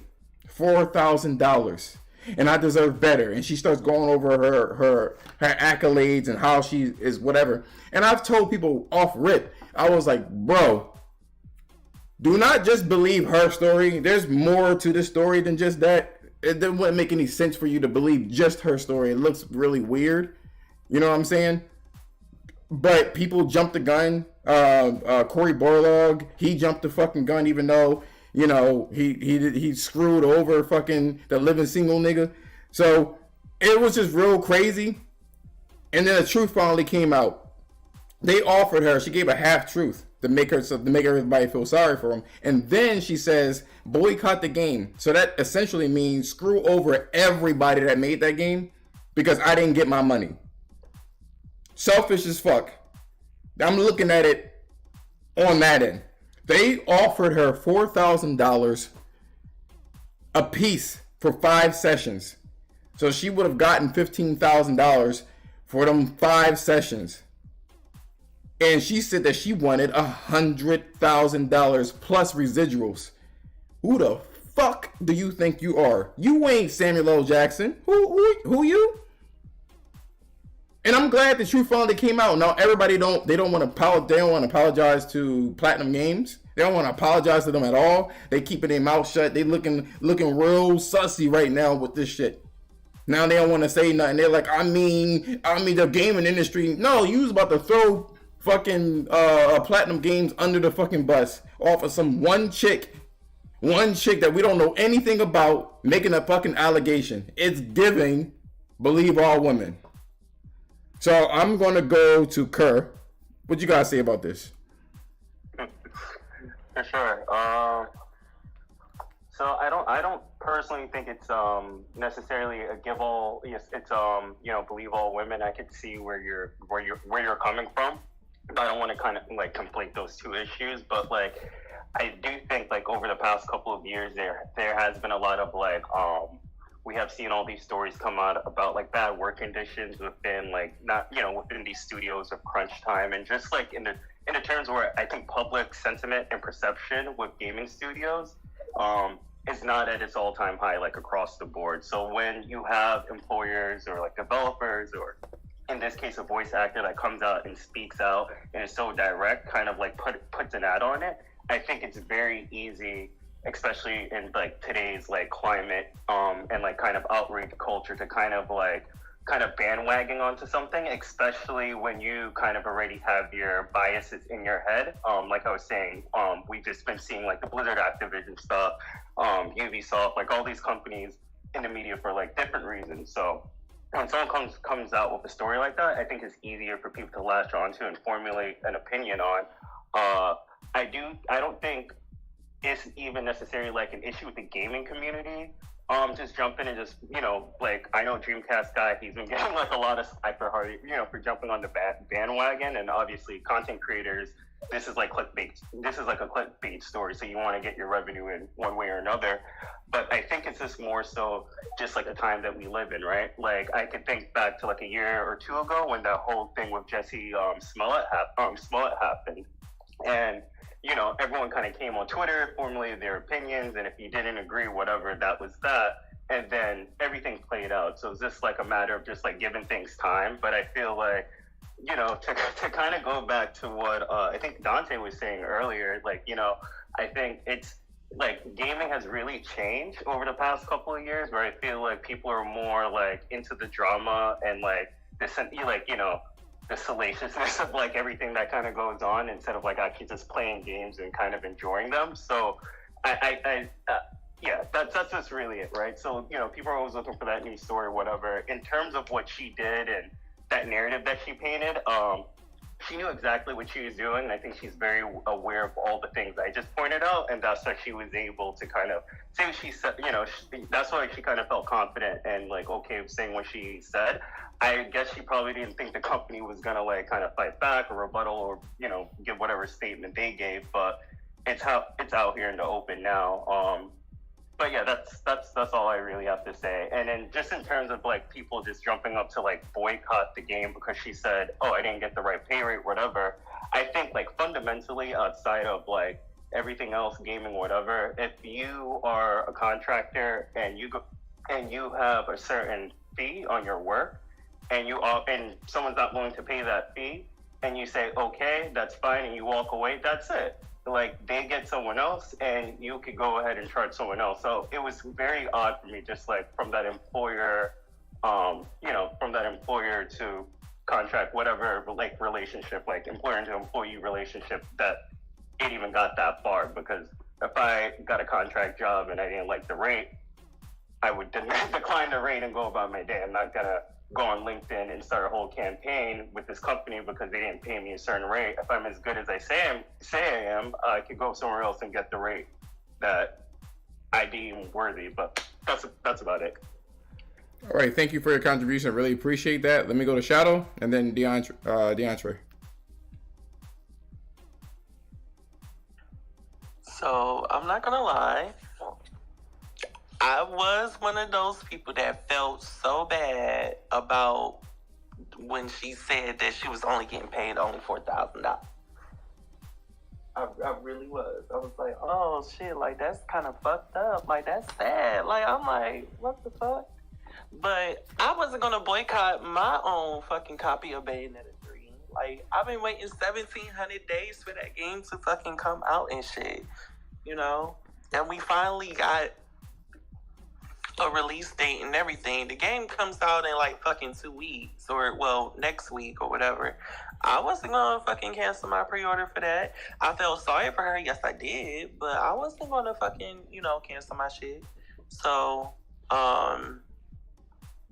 $4,000, and I deserve better. And she starts going over her accolades and how she is whatever. And I've told people off rip, I was like, bro, do not just believe her story. There's more to the story than just that. It wouldn't make any sense for you to believe just her story. It looks really weird. You know what I'm saying? But people jumped the gun. Cory Borlaug, he jumped the fucking gun, even though, you know, he screwed over fucking the living single nigga. So it was just real crazy. And then the truth finally came out. They offered her, she gave a half truth to make everybody feel sorry for him. And then she says, boycott the game. So that essentially means screw over everybody that made that game because I didn't get my money. Selfish as fuck. I'm looking at it on that end. They offered her $4,000 a piece for 5 sessions. So she would have gotten $15,000 for them 5 sessions. And she said that she wanted $100,000 plus residuals. Who the fuck do you think you are? You ain't Samuel L. Jackson. Who you? And I'm glad the truth finally came out. Now everybody don't want to apologize to Platinum Games. They don't want to apologize to them at all. They keeping their mouth shut. They looking real sussy right now with this shit. Now they don't want to say nothing. They're like, I mean the gaming industry. No, you was about to throw fucking Platinum Games under the fucking bus off of some one chick that we don't know anything about making a fucking allegation. It's giving believe all women. So I'm gonna go to Kerr. What you guys say about this?
For sure. So I don't personally think it's necessarily a give all. Yes, it's believe all women. I could see where you're coming from. I don't want to kind of like conflate those two issues, but like I do think like over the past couple of years there has been a lot of like we have seen all these stories come out about like bad work conditions within like within these studios of crunch time, and just like in the terms where I think public sentiment and perception with gaming studios is not at its all-time high like across the board. So when you have employers or like developers or in this case a voice actor that comes out and speaks out and is so direct, kind of like puts an ad on it, I think it's very easy especially in like today's like climate and like kind of outrage culture, to kind of bandwagon onto something, especially when you kind of already have your biases in your head. Like I was saying, we've just been seeing like the Blizzard Activision stuff, Ubisoft, like all these companies in the media for like different reasons. So when someone comes out with a story like that, I think it's easier for people to latch onto and formulate an opinion on. I don't think it's even necessarily like an issue with the gaming community. Just jump in and just, like, I know Dreamcast guy, he's been getting like a lot of slack for jumping on the bandwagon, and obviously content creators, this is like clickbait. This is like a clickbait story, so you want to get your revenue in one way or another. But I think it's just more so just like the time that we live in, right? Like I could think back to like a year or two ago when that whole thing with Jesse Smollett happened, and everyone kind of came on Twitter, formulated their opinions, and if you didn't agree, whatever, that was that. And then everything played out. So it's just like a matter of just like giving things time. But I feel like, to kind of go back to what I think Dante was saying earlier, like, I think it's like gaming has really changed over the past couple of years, where I feel like people are more like into the drama and like the salaciousness of like everything that kind of goes on, instead of like actually just playing games and kind of enjoying them. So that's just really it, right? So people are always looking for that new story or whatever. In terms of what she did and that narrative that she painted, she knew exactly what she was doing, and I think she's very aware of all the things I just pointed out, and that's why she was able to kind of say what she said. That's why she kind of felt confident and like okay with saying what she said. I guess she probably didn't think the company was gonna like kind of fight back or rebuttal or give whatever statement they gave, but it's out here in the open now. But yeah, that's all I really have to say. And then just in terms of like people just jumping up to like boycott the game because she said, oh, I didn't get the right pay rate, whatever. I think like fundamentally, outside of like everything else, gaming, whatever, if you are a contractor and you have a certain fee on your work, and someone's not willing to pay that fee, and you say, okay, that's fine, and you walk away, that's it. Like, they get someone else, and you could go ahead and charge someone else. So it was very odd for me, just like from that employer, to contract, whatever, like relationship, like employer to employee relationship, that it even got that far. Because if I got a contract job and I didn't like the rate, I would decline the rate and go about my day. I'm not gonna go on LinkedIn and start a whole campaign with this company because they didn't pay me a certain rate. If I'm as good as I say I am, I could go somewhere else and get the rate that I deem worthy. But that's about it.
All right, thank you for your contribution. I really appreciate that. Let me go to Shadow and then DeAndre.
So I'm not gonna lie, I was one of those people that felt so bad about when she said that she was only getting paid only $4,000. I really was. I was like, oh shit, like that's kind of fucked up. Like that's sad. Like I'm like, what the fuck? But I wasn't gonna boycott my own fucking copy of Bayonetta 3. Like I've been waiting 1,700 days for that game to fucking come out and shit, And we finally got a release date and everything. The game comes out in like fucking 2 weeks, or next week or whatever. I wasn't gonna fucking cancel my pre-order for that. I felt sorry for her, yes I did, but I wasn't gonna fucking, cancel my shit. So,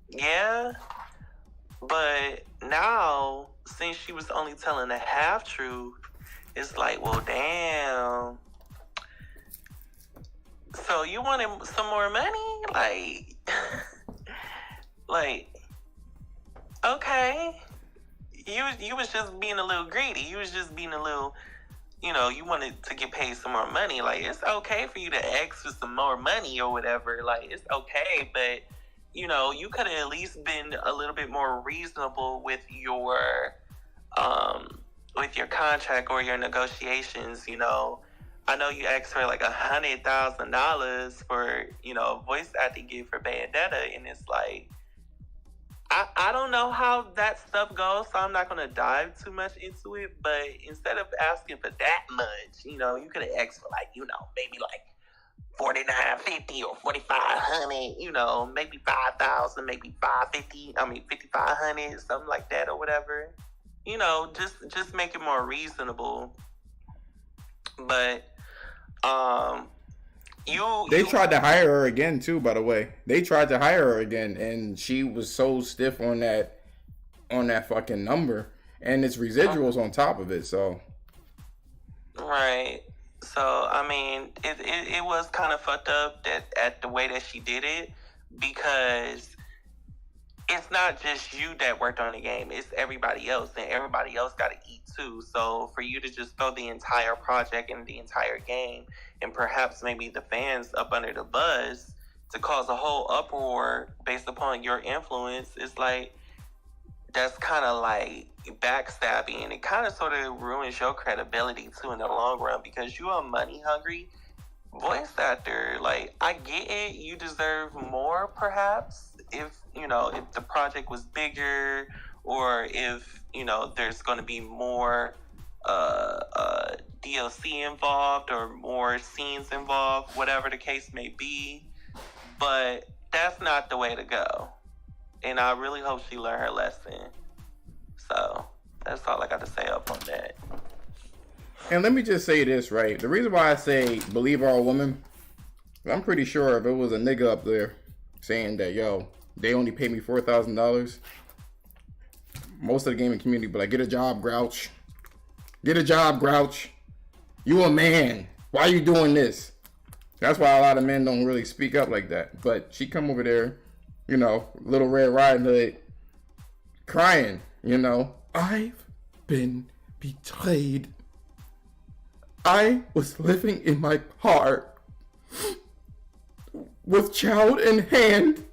yeah. But now, since she was only telling the half truth, it's like, well, damn. So you wanted some more money? Like, okay. You was just being a little greedy. You was just being a little, you wanted to get paid some more money. Like, it's okay for you to ask for some more money or whatever. Like, it's okay, but, you could have at least been a little bit more reasonable with your contract or your negotiations, I know you asked for like $100,000 for, voice acting gig for Bayonetta, and it's like, I don't know how that stuff goes, so I'm not going to dive too much into it, but instead of asking for that much, you could have asked for like, maybe like $49.50 or $4,500, you know, maybe 5,000, maybe 5,500, something like that or whatever. You know, just make it more reasonable. But
they tried to hire her again too, by the way. They tried to hire her again, and she was so stiff on that fucking number, and it's residuals on top of it. So
right. So I mean, it was kind of fucked up at the way that she did it, because it's not just you that worked on the game, it's everybody else, and everybody else got to eat too. So for you to just throw the entire project and the entire game, and perhaps maybe the fans up under the bus, to cause a whole uproar based upon your influence, is like, that's kind of like backstabbing, and it kind of sort of ruins your credibility too in the long run, because you are money hungry voice actor. Like, I get it, you deserve more perhaps if, you know, if the project was bigger, or if, you know, there's going to be more DLC involved or more scenes involved, whatever the case may be. But that's not the way to go, and I really hope she learned her lesson. So that's all I got to say up on that.
And let me just say this, right? The reason why I say believe all women, I'm pretty sure if it was a nigga up there saying that, yo, they only pay me $4,000, most of the gaming community be like, get a job, Grouch. Get a job, Grouch. You a man. Why are you doing this? That's why a lot of men don't really speak up like that. But she come over there, you know, Little Red Riding Hood, crying, you know. I've been betrayed. I was living in my car with child in hand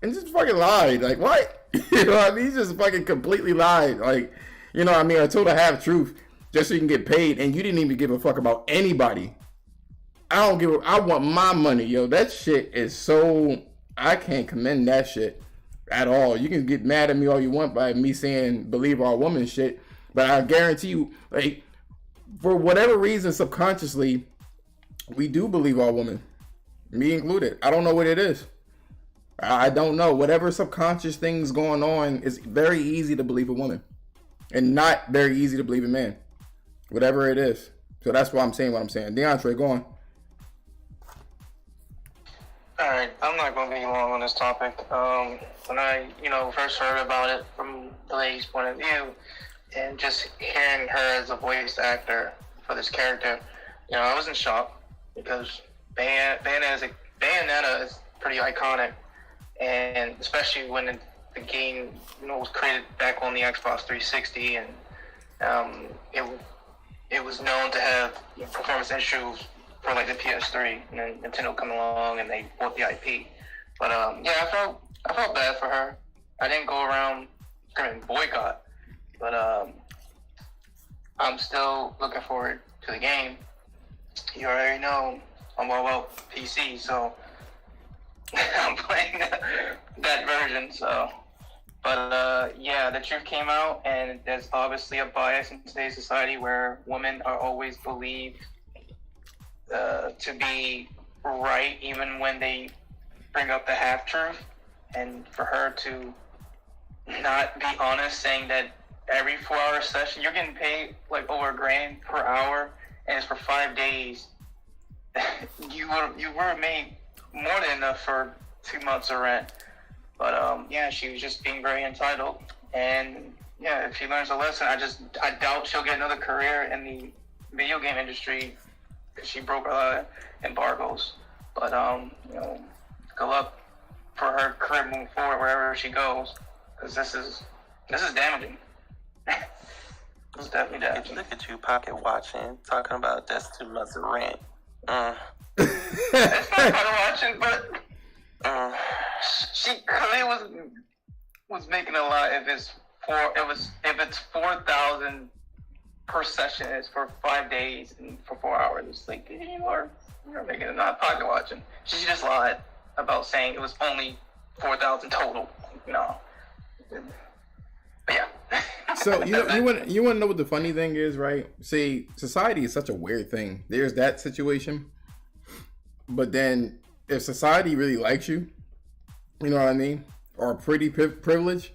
and just fucking lied. Like, what? You know what I mean? He just fucking completely lied. Like, you know what I mean? I told her half truth just so you can get paid, and you didn't even give a fuck about anybody. I want my money, yo. That shit is so, I can't commend that shit at all. You can get mad at me all you want by me saying believe our woman shit, but I guarantee you, like, for whatever reason, subconsciously, we do believe our woman, me included. I don't know what it is. I don't know. Whatever subconscious things going on, it's very easy to believe a woman, and not very easy to believe a man. Whatever it is. So that's why I'm saying what I'm saying. DeAndre, go on.
Alright, I'm not going to be long on this topic. When I, first heard about it from the lady's point of view, and just hearing her as a voice actor for this character, I was in shock, because Bayonetta is pretty iconic, and especially when the game, was created back on the Xbox 360, and it was known to have performance issues for like the PS3, and then Nintendo come along and they bought the IP. But I felt bad for her. I didn't go around screaming boycott, but I'm still looking forward to the game. You already know I'm all about PC, so I'm playing that version. So, but the truth came out, and there's obviously a bias in today's society where women are always believed to be right, even when they bring up the half truth. And for her to not be honest, saying that every 4-hour session you're getting paid like over $1,000 per hour, and it's for 5 days, you were made more than enough for 2 months of rent. But she was just being very entitled. And if she learns a lesson, I doubt she'll get another career in the video game industry, because she broke a lot of embargoes. But good luck for her career moving forward wherever she goes, because this is damaging. It's definitely damaging.
Look at you pocket watching, talking about that's 2 months of rent.
It's not pocket watching, but she clearly was making a lot. If it's 4,000 per session, it's for 5 days and for 4 hours. It's like, you're making it not pocket watching. She just lied about saying it was only 4,000 total. No. But yeah.
So you want to know what the funny thing is, right? See, society is such a weird thing. There's that situation, But then, if society really likes you, you know what I mean, or pretty privileged,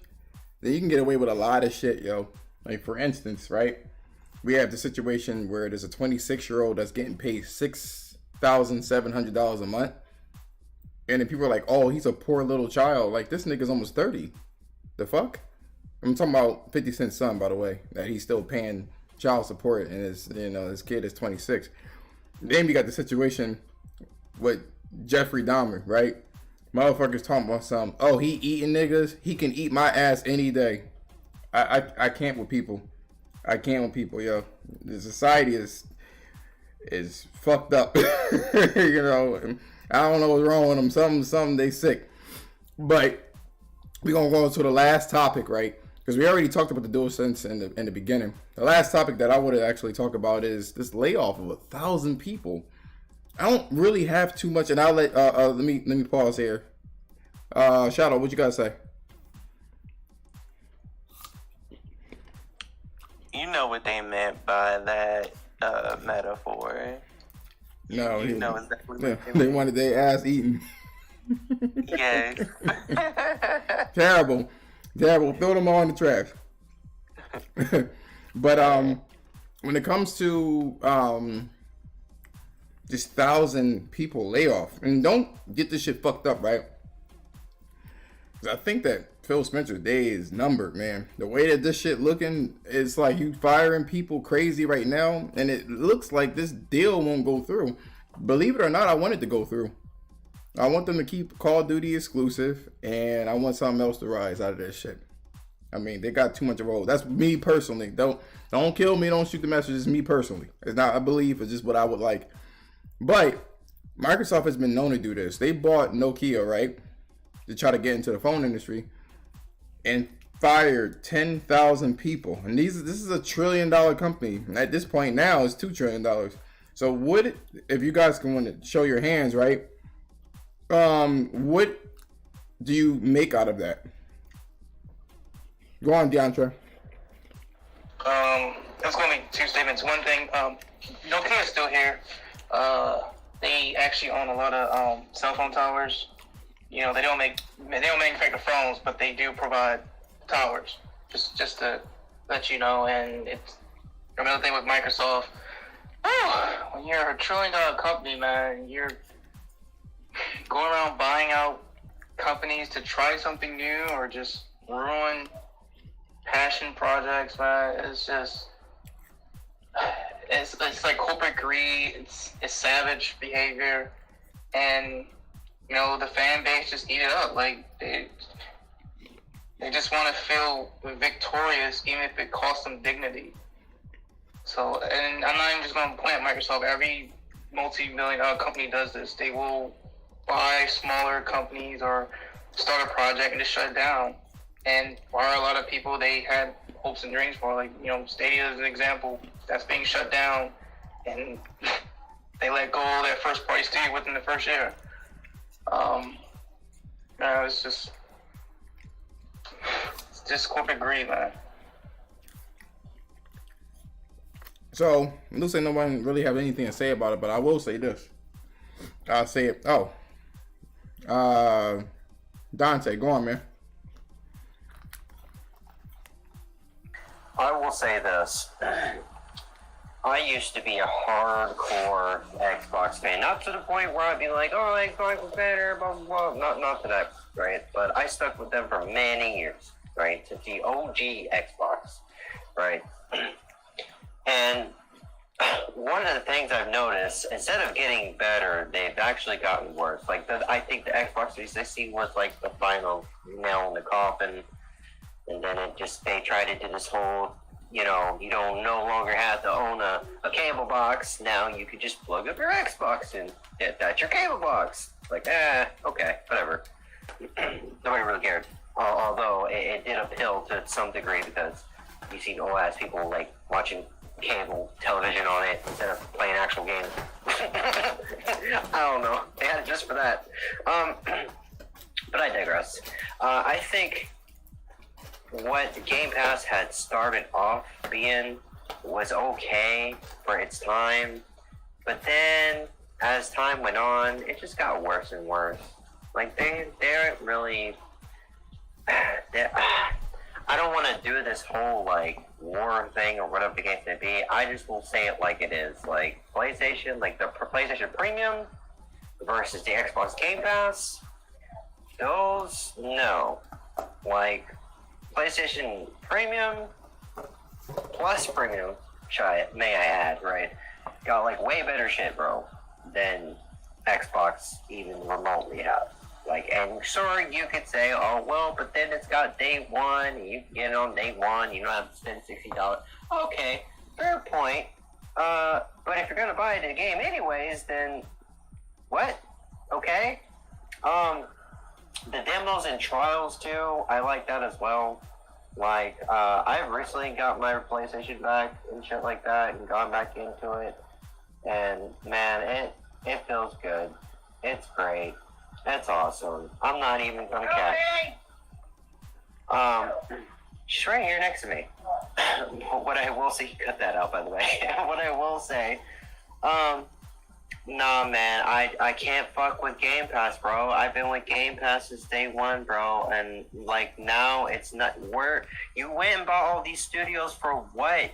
then you can get away with a lot of shit, yo. Like, for instance, right? We have the situation where there's a 26-year-old that's getting paid $6,700 a month. And then people are like, oh, he's a poor little child. Like, this nigga's almost 30. The fuck? I'm talking about 50 Cent's son, by the way, that he's still paying child support, and his kid is 26. Then we got the situation with Jeffrey Dahmer, right? Motherfuckers talking about something. Oh, he eating niggas. He can eat my ass any day. I can't with people. I can't with people, yo. The society is fucked up. You know, I don't know what's wrong with them. Something they sick. But we're gonna go to the last topic, right? Because we already talked about the DualSense in the beginning. The last topic that I would actually talk about is this layoff of 1,000 people. I don't really have too much, and I'll let me pause here. Shadow, what you gotta say?
You know what they meant by that metaphor.
No,
you know exactly what
they wanted their ass eaten.
Yes.
Terrible. Throw them all in the trash. But when it comes to this 1,000 people layoff, and don't get this shit fucked up, right? Because I think that Phil Spencer's day is numbered, man. The way that this shit looking, it's like you firing people crazy right now, and it looks like this deal won't go through. Believe it or not, I want it to go through. I want them to keep Call of Duty exclusive, and I want something else to rise out of this shit. I mean, they got too much of a role. That's me personally. Don't kill me. Don't shoot the messenger. It's me personally. It's not a belief. It's just what I would like. But Microsoft has been known to do this. They bought Nokia, right, to try to get into the phone industry, and fired 10,000 people. And this is a $1 trillion company. At this point now, it's $2 trillion. So what if you guys can want to show your hands, right? What do you make out of that? Go on, DeAndre.
That's going to be two statements. One thing, Nokia is still here. They actually own a lot of cell phone towers. You know, they don't manufacture phones, but they do provide towers. Just to let you know. And it's another thing with Microsoft. When you're a $1 trillion company, man, you're going around buying out companies to try something new or just ruin passion projects, man. It's like corporate greed. It's savage behavior, and you know the fan base just eat it up. Like they just want to feel victorious, even if it costs them dignity. So, and I'm not even just going to point at Microsoft. Every multi-million-dollar company does this. They will buy smaller companies or start a project and just shut it down. And for a lot of people, they had hopes and dreams for, like, you know, Stadia is an example. That's being shut down, and they let go of their first-party studio within the first year. It's just corporate greed, man.
So, it looks like nobody really have anything to say about it, but I will say this. I'll say it. Dante, go on, man.
I will say this. I used to be a hardcore Xbox fan. Not to the point where I'd be like, oh, Xbox is better, blah, blah, blah. Not to that, right? But I stuck with them for many years, right? Since the OG Xbox, right? And one of the things I've noticed, instead of getting better, they've actually gotten worse. Like, I think the Xbox 360 was like the final nail in the coffin. And then they tried to do this whole, you know, you don't no longer have to own a cable box. Now you could just plug up your Xbox and that's your cable box. Like, okay, whatever. Nobody really cared. Although it did appeal to some degree because you see old ass people like watching cable television on it instead of playing actual games. I don't know. They had it just for that. But I digress. I think what Game Pass had started off being was okay for its time, but then as time went on, it just got worse and worse. Like, they're really... I don't want to do this whole, like, war thing or whatever the case may be. I just will say it like it is. Like, PlayStation, like, the PlayStation Premium versus the Xbox Game Pass, those, no. Like, PlayStation Premium plus Premium, may I add, right? Got, like, way better shit, bro, than Xbox even remotely has. Like, and sure, you could say, oh, well, but then it's got day one, and you get it on day one, you don't have to spend $60. Okay, fair point. But if you're gonna buy the game anyways, then what? Okay. The demos and trials too, I like that as well. Like, I've recently got my PlayStation back and shit like that, and gone back into it, and man, it feels good. It's great. That's awesome. I'm not even gonna catch. She's right here next to me. What I will say, cut that out, by the way. What I will say, nah, man, I can't fuck with Game Pass, bro. I've been with Game Pass since day one, bro, and like now it's not. Where you went and bought all these studios for what?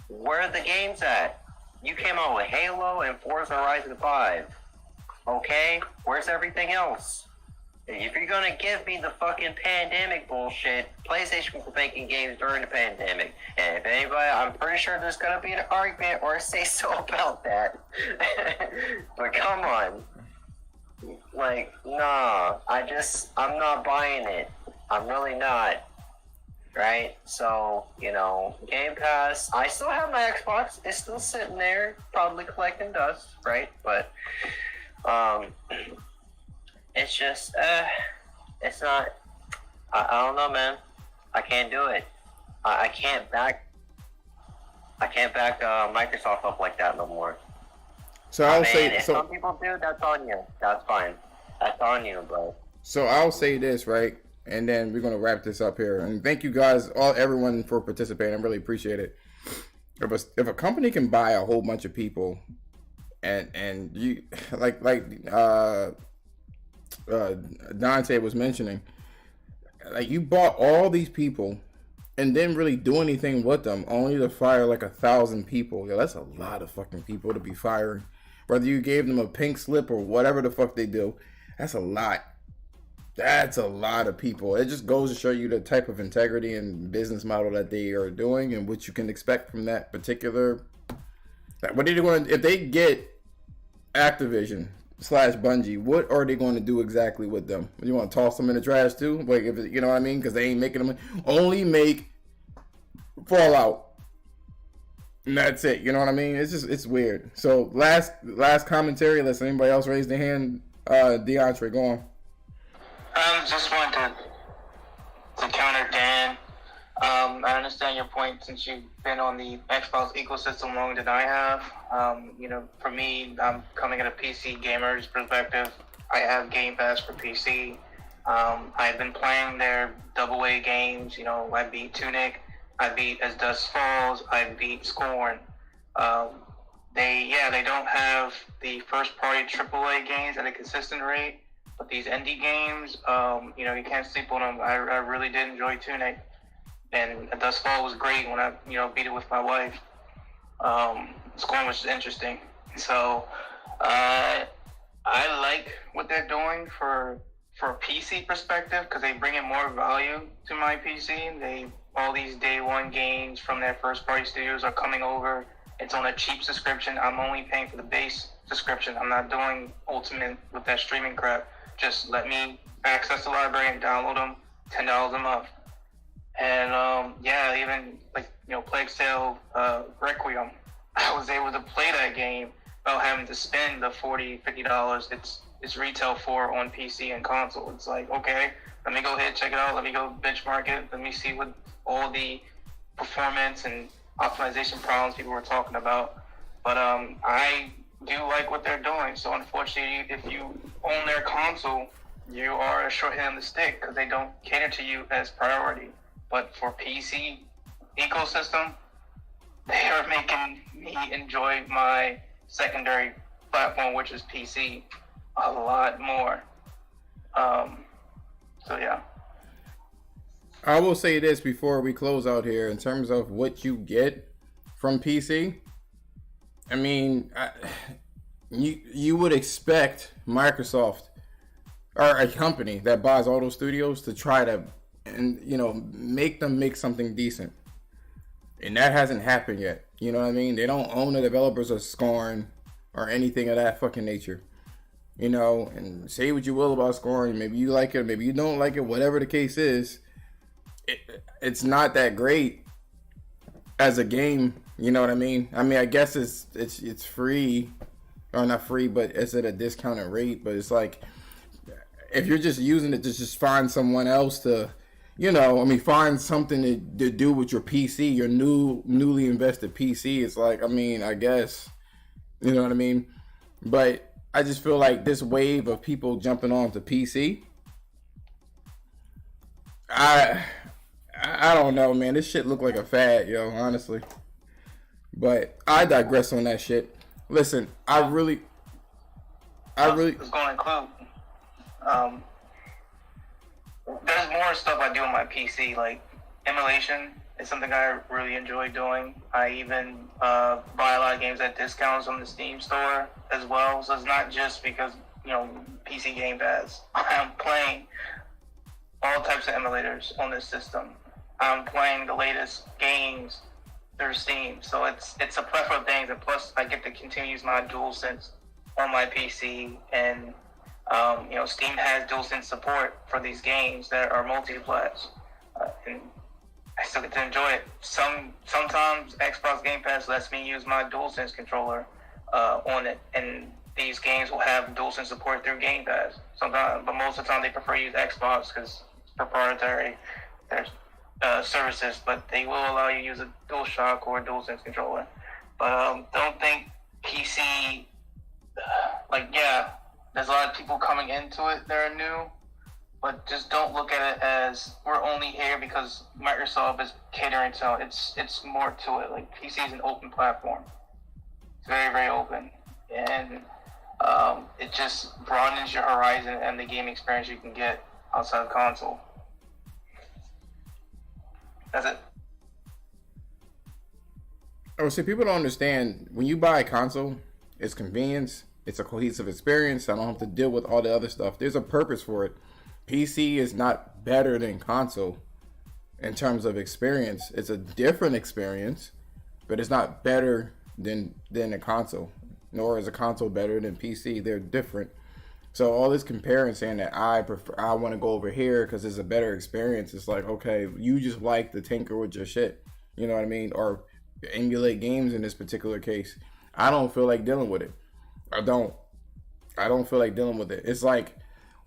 Where are the games at? You came out with Halo and Forza Horizon 5. Okay, where's everything else? If you're gonna give me the fucking pandemic bullshit, PlayStation was making games during the pandemic. And if anybody, I'm pretty sure there's gonna be an argument or a say-so about that. But come on. Like, nah, I'm not buying it. I'm really not. Right? So, you know, Game Pass, I still have my Xbox. It's still sitting there, probably collecting dust, right? But, it's just, it's not, I don't know, man. I can't do it. I can't back Microsoft up like that no more.
So I'll say,
if some people do, that's on you. That's fine. That's on you, bro.
So I'll say this, right? And then we're gonna wrap this up here. And thank you guys, everyone, for participating. I really appreciate it. If a company can buy a whole bunch of people, and you like Dante was mentioning, like, you bought all these people and didn't really do anything with them, only to fire like 1,000 people. Yeah, that's a lot of fucking people to be firing. Whether you gave them a pink slip or whatever the fuck they do, that's a lot. That's a lot of people. It just goes to show you the type of integrity and business model that they are doing and what you can expect from that particular. What are they going to, if they get Activision / Bungie, what are they going to do exactly with them? You want to toss them in the trash too? Like, if you know what I mean? Because they ain't making them. Only make Fallout, and that's it. You know what I mean? It's just, it's weird. So last commentary. Unless anybody else raise their hand. DeAndre, go on.
Just wanted to counter Dan. I understand your point since you've been on the Xbox ecosystem longer than I have. You know, for me, I'm coming at a PC gamer's perspective. I have Game Pass for PC. I've been playing their AA games. You know, I beat Tunic. I beat As Dusk Falls. I beat Scorn. They don't have the first-party AAA games at a consistent rate. But these indie games, you know, you can't sleep on them. I really did enjoy Tunic. And Dusk Fall was great when I, you know, beat it with my wife. Scorn was interesting. So, I like what they're doing for a PC perspective because they bring in more value to my PC. All these day one games from their first party studios are coming over. It's on a cheap subscription. I'm only paying for the base subscription. I'm not doing Ultimate with that streaming crap. Just let me access the library and download them, $10 a month. And even like, you know, PlagueTale Requiem, I was able to play that game without having to spend the $40, $50 it's retail for on PC and console. It's like, okay, let me go ahead, check it out, let me go benchmark it, let me see what all the performance and optimization problems people were talking about. But I do like what they're doing. So unfortunately, if you own their console, you are a short hand on the stick because they don't cater to you as priority. But for PC ecosystem, they are making me enjoy my secondary platform, which is PC, a lot more. So yeah.
I will say this before we close out here in terms of what you get from PC. I mean, you would expect Microsoft or a company that buys all those studios to try to, and make them make something decent, and that hasn't happened yet. You know what I mean? They don't own the developers of Scorn or anything of that fucking nature. And say what you will about Scorn, maybe you like it, maybe you don't like it, whatever the case is. It's not that great as a game. You know what I mean? I mean, I guess it's free, or not free, but it's at a discounted rate. But it's like, if you're just using it to just find someone else to, find something to do with your PC, your newly invested PC. It's like, I mean, I guess, you know what I mean? But I just feel like this wave of people jumping onto PC, I don't know, man. This shit look like a fad, honestly. But I digress on that shit. Listen, I really
was going to include, there's more stuff I do on my PC, like emulation is something I really enjoy doing. I even buy a lot of games at discounts on the Steam store as well. So it's not just because, PC Game Pass. I'm playing all types of emulators on this system. I'm playing the latest games through Steam. So it's a plethora of things, and plus I get to continue use my DualSense on my PC, and Steam has DualSense support for these games that are multiplats, and I still get to enjoy it. Sometimes Xbox Game Pass lets me use my DualSense controller on it, and these games will have DualSense support through Game Pass. Sometimes, but most of the time they prefer to use Xbox because it's proprietary. There's services, but they will allow you to use a DualShock or a DualSense controller. But don't think PC, there's a lot of people coming into it that are new, but just don't look at it as we're only here because Microsoft is catering to it. It's more to it. Like, PC is an open platform. It's very, very open. And it just broadens your horizon and the game experience you can get outside of console. That's it.
Oh, see, people don't understand. When you buy a console, it's convenience. It's a cohesive experience. I don't have to deal with all the other stuff. There's a purpose for it. PC is not better than console in terms of experience. It's a different experience, but it's not better than a console. Nor is a console better than PC. They're different. So all this comparing, saying that I want to go over here because it's a better experience. It's like, okay, you just like to tinker with your shit. You know what I mean? Or emulate games in this particular case. I don't feel like dealing with it. I don't feel like dealing with it. It's like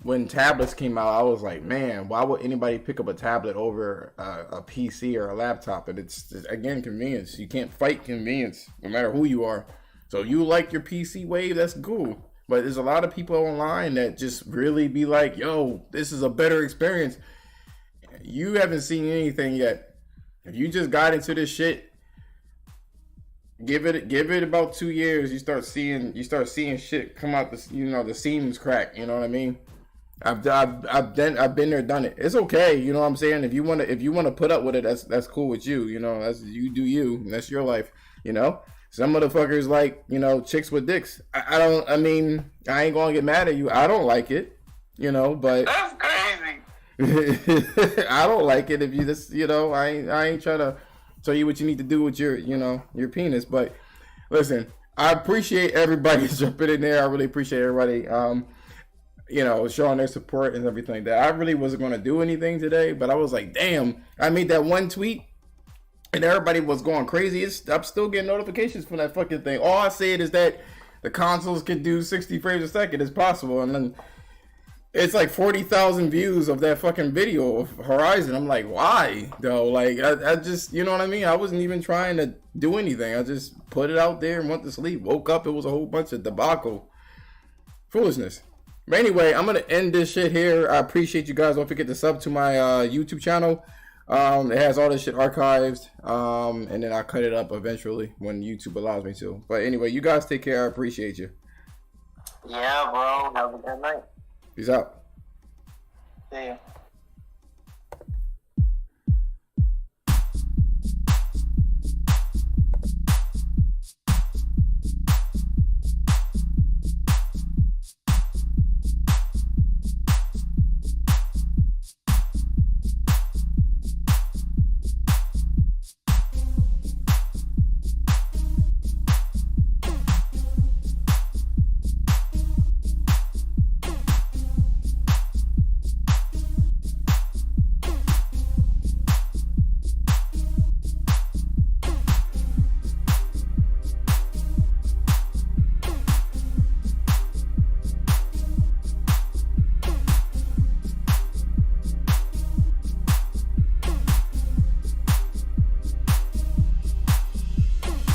when tablets came out, I was like, man, why would anybody pick up a tablet over a PC or a laptop? And it's again, convenience. You can't fight convenience no matter who you are. So you like your PC wave, that's cool. But there's a lot of people online that just really be like, yo, this is a better experience. You haven't seen anything yet. If you just got into this shit, give it about 2 years, you start seeing shit come out, the seams crack, you know what I mean? I've been there, done it. It's okay, you know what I'm saying? If you want to put up with it, that's cool with you, that's you do you, and that's your life, Some motherfuckers like, chicks with dicks. I ain't gonna get mad at you. I don't like it, but
that's crazy.
I don't like it if you just, I ain't trying to tell you what you need to do with your, your penis. But listen, I appreciate everybody jumping in there. I really appreciate everybody, showing their support and everything like that. I really wasn't gonna do anything today, but I was like, damn, I made that one tweet. And everybody was going crazy. I'm still getting notifications from that fucking thing. All I said is that the consoles can do 60 frames a second. It's possible. And then it's like 40,000 views of that fucking video of Horizon. I'm like, why, though? Like, I just, you know what I mean? I wasn't even trying to do anything. I just put it out there and went to sleep. Woke up, it was a whole bunch of debacle. Foolishness. But anyway, I'm going to end this shit here. I appreciate you guys. Don't forget to sub to my YouTube channel. It has all this shit archived, and then I'll cut it up eventually when YouTube allows me to. But anyway, you guys take care. I appreciate you.
Yeah, bro. Have a good night.
Peace out.
Yeah.